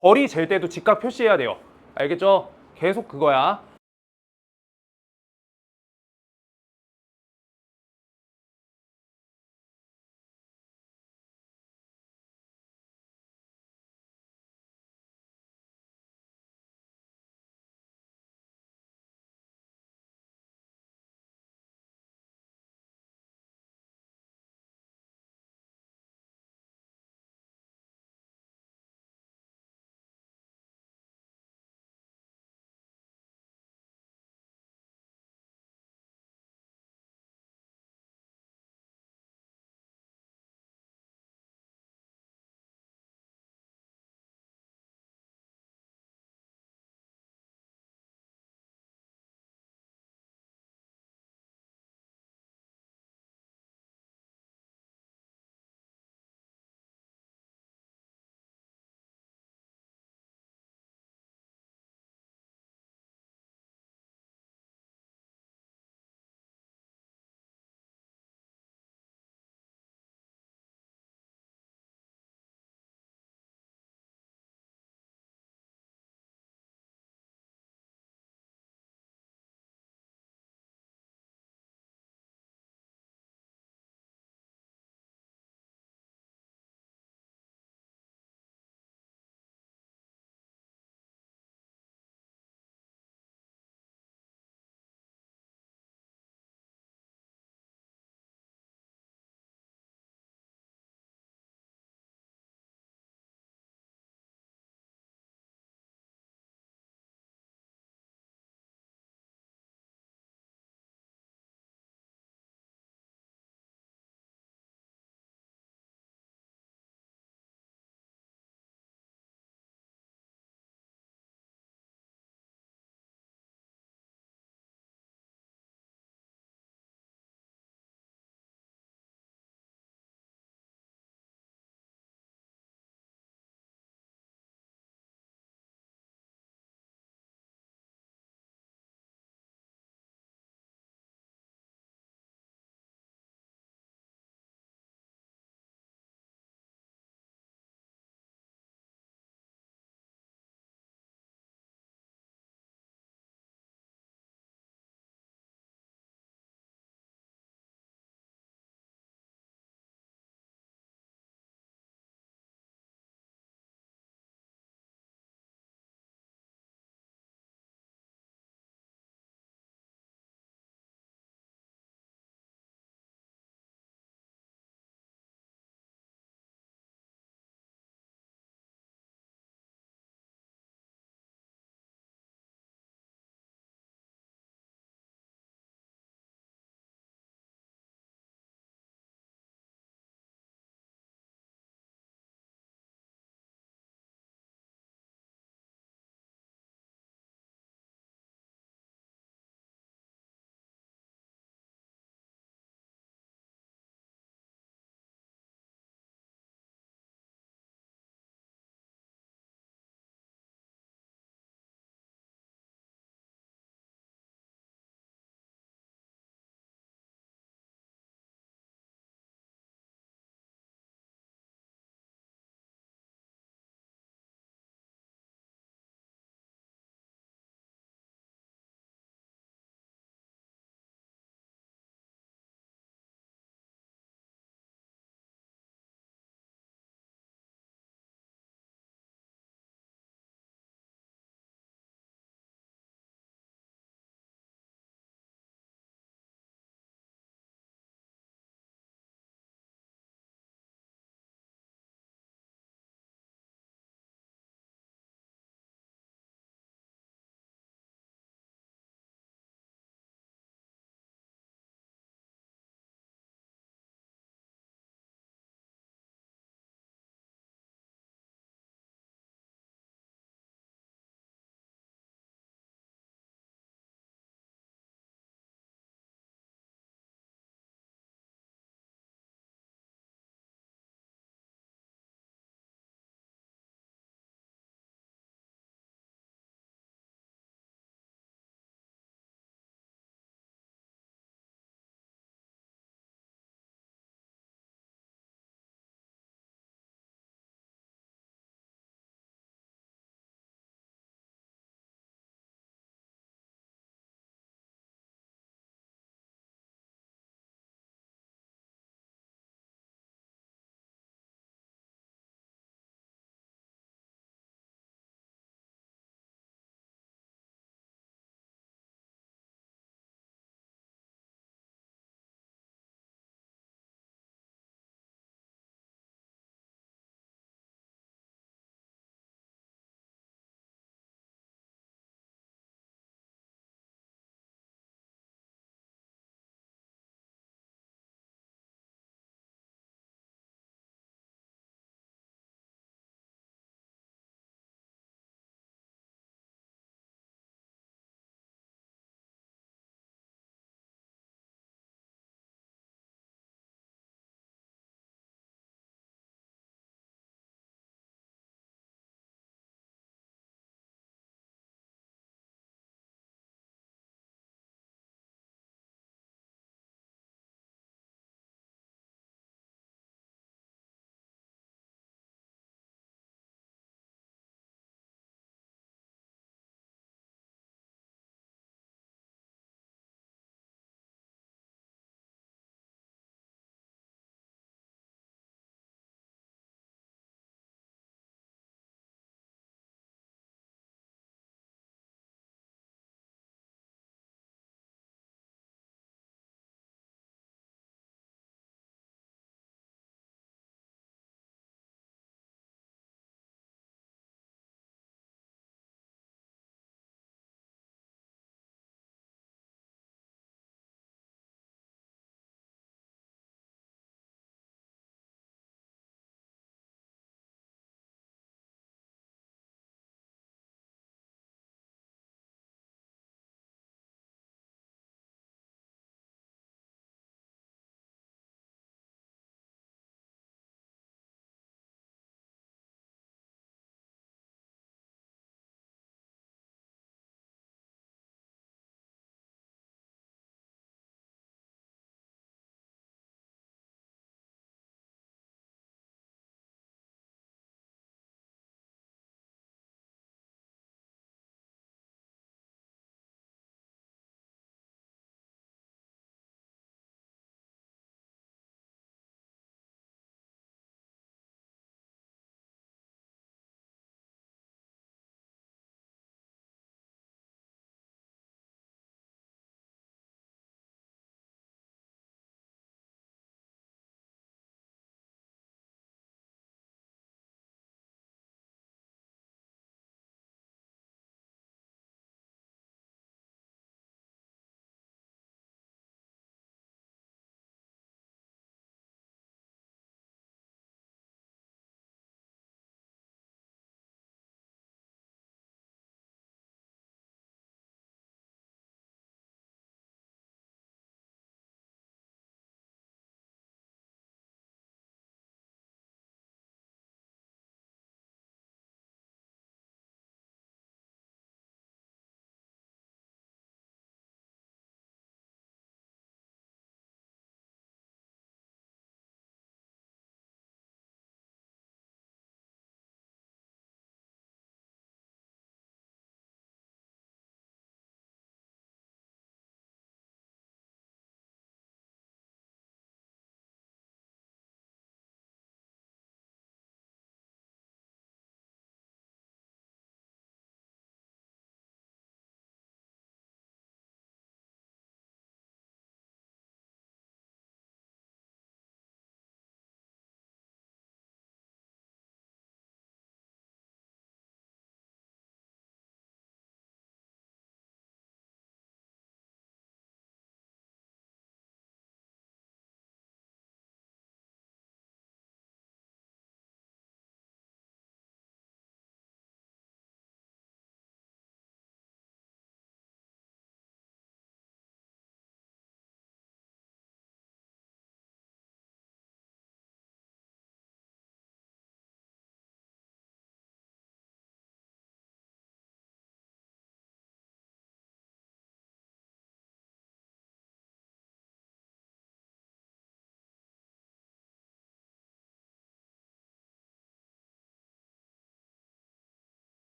거리 잴 때도 직각 표시해야 돼요. 알겠죠? 계속 그거야.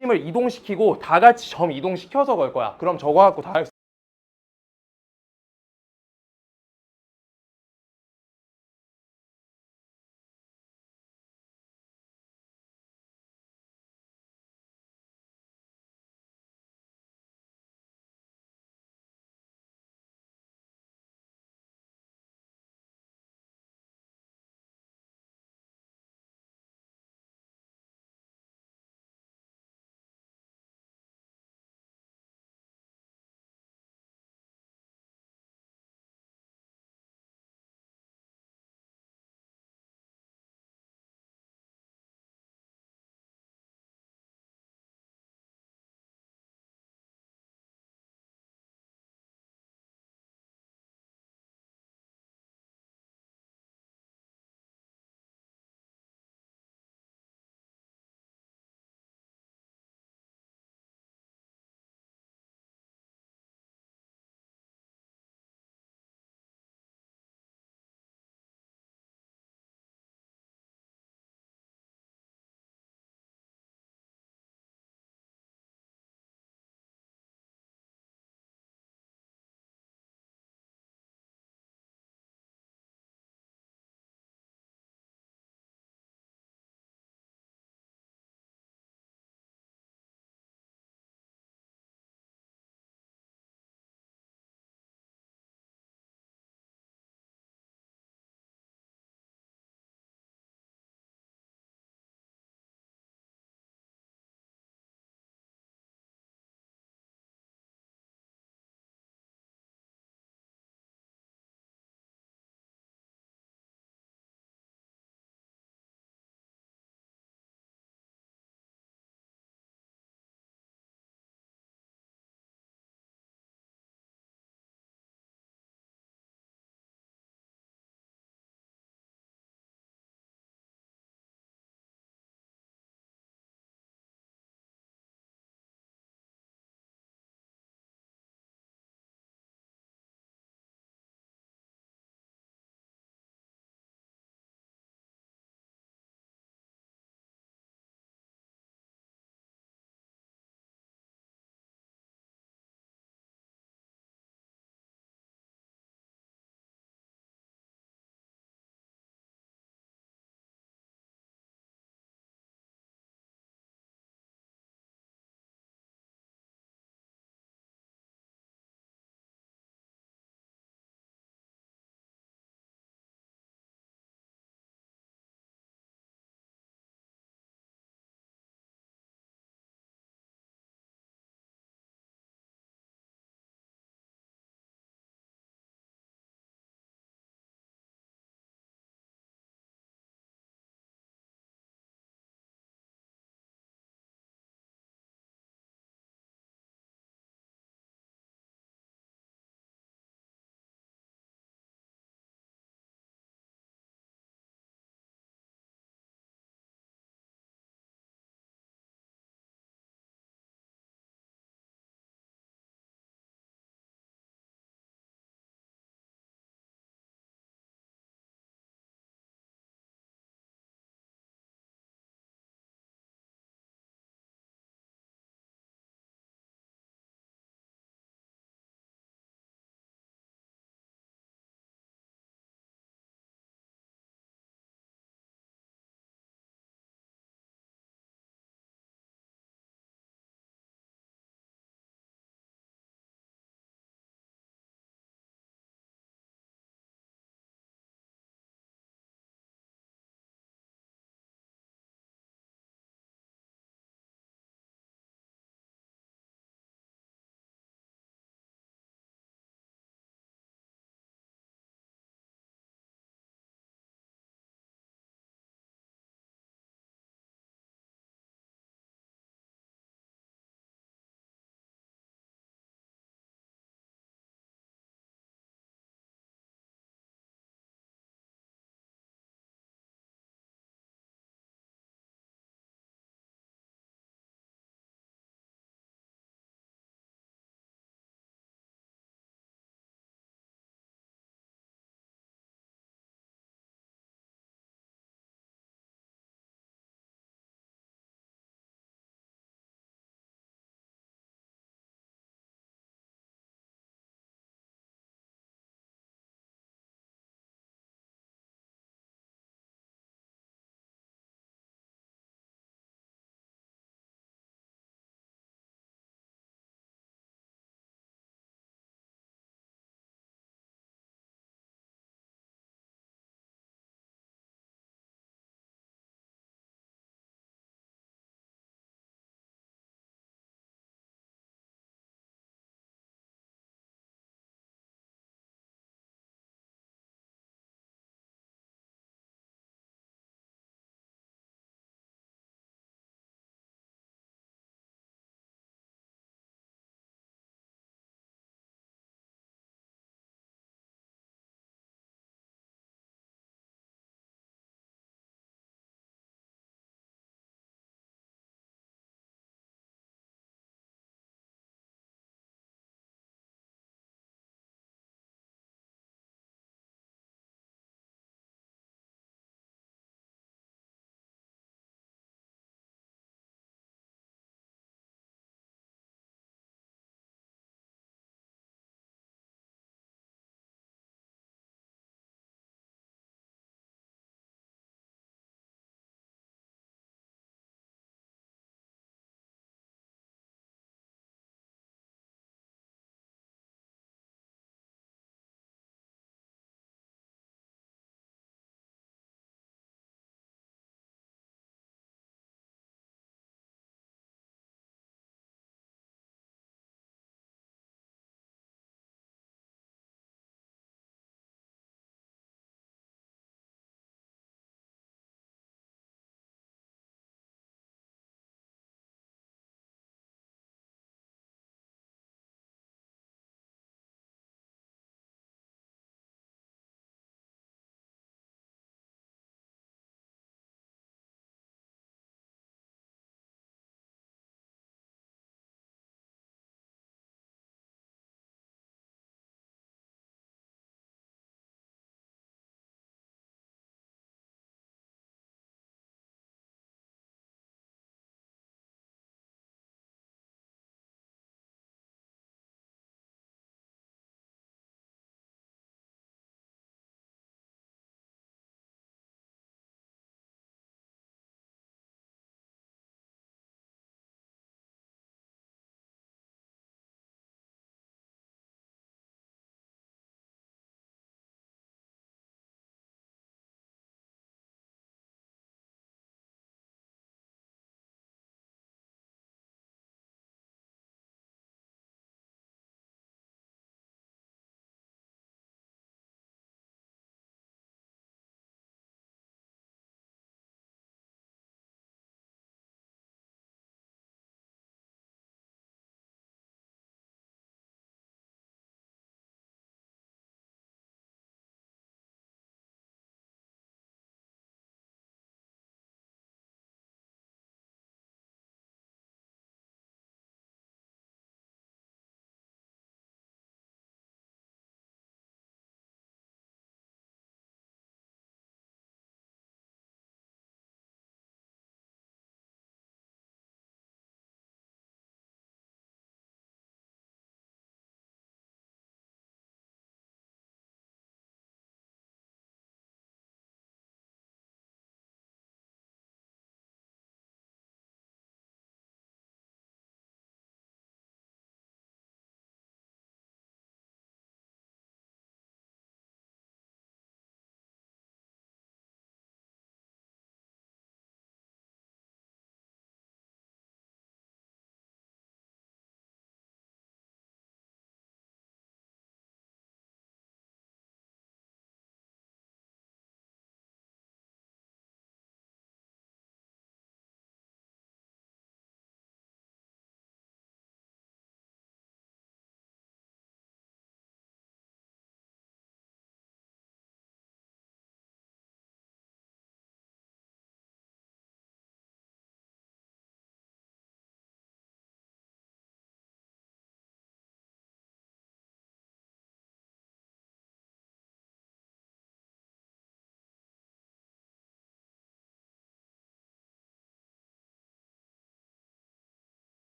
힘을 이동시키고 다 같이 점 이동시켜서 걸 거야. 그럼 저거 갖고 다 할 수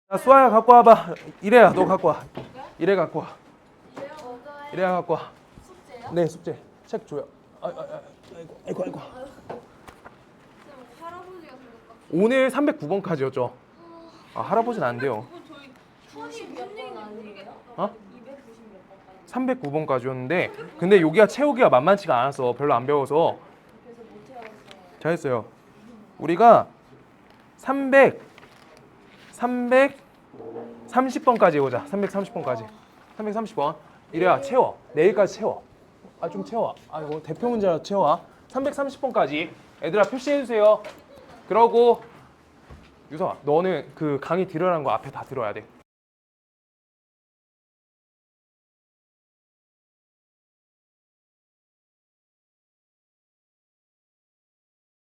자, 수아야 갖고 와봐. 이래야 너 갖고 와. 이래 갖고 와. 이래야 갖고 와. 숙제요? 네, 숙제. 책 줘요. 아이고. 할아버지가 생겼다. 오늘 309번까지였죠. 아, 할아버지는 안 돼요. 저희 손이 몇 얘기인지 모르겠다. 어? 290몇 번까지. 309번까지였는데 근데 여기가 채우기가 만만치가 않았어. 별로 안 배워서. 그래서 못 채웠어요. 잘했어요. 우리가 330번까지 해보자. 330번까지. 330번. 이래야 채워. 내일까지 채워. 아, 좀 채워. 아, 이거 대표 문제라 채워. 330번까지. 애들아 표시해주세요. 그러고 유서아, 너는 그 강의 들으라는 거 앞에 다 들어야 돼.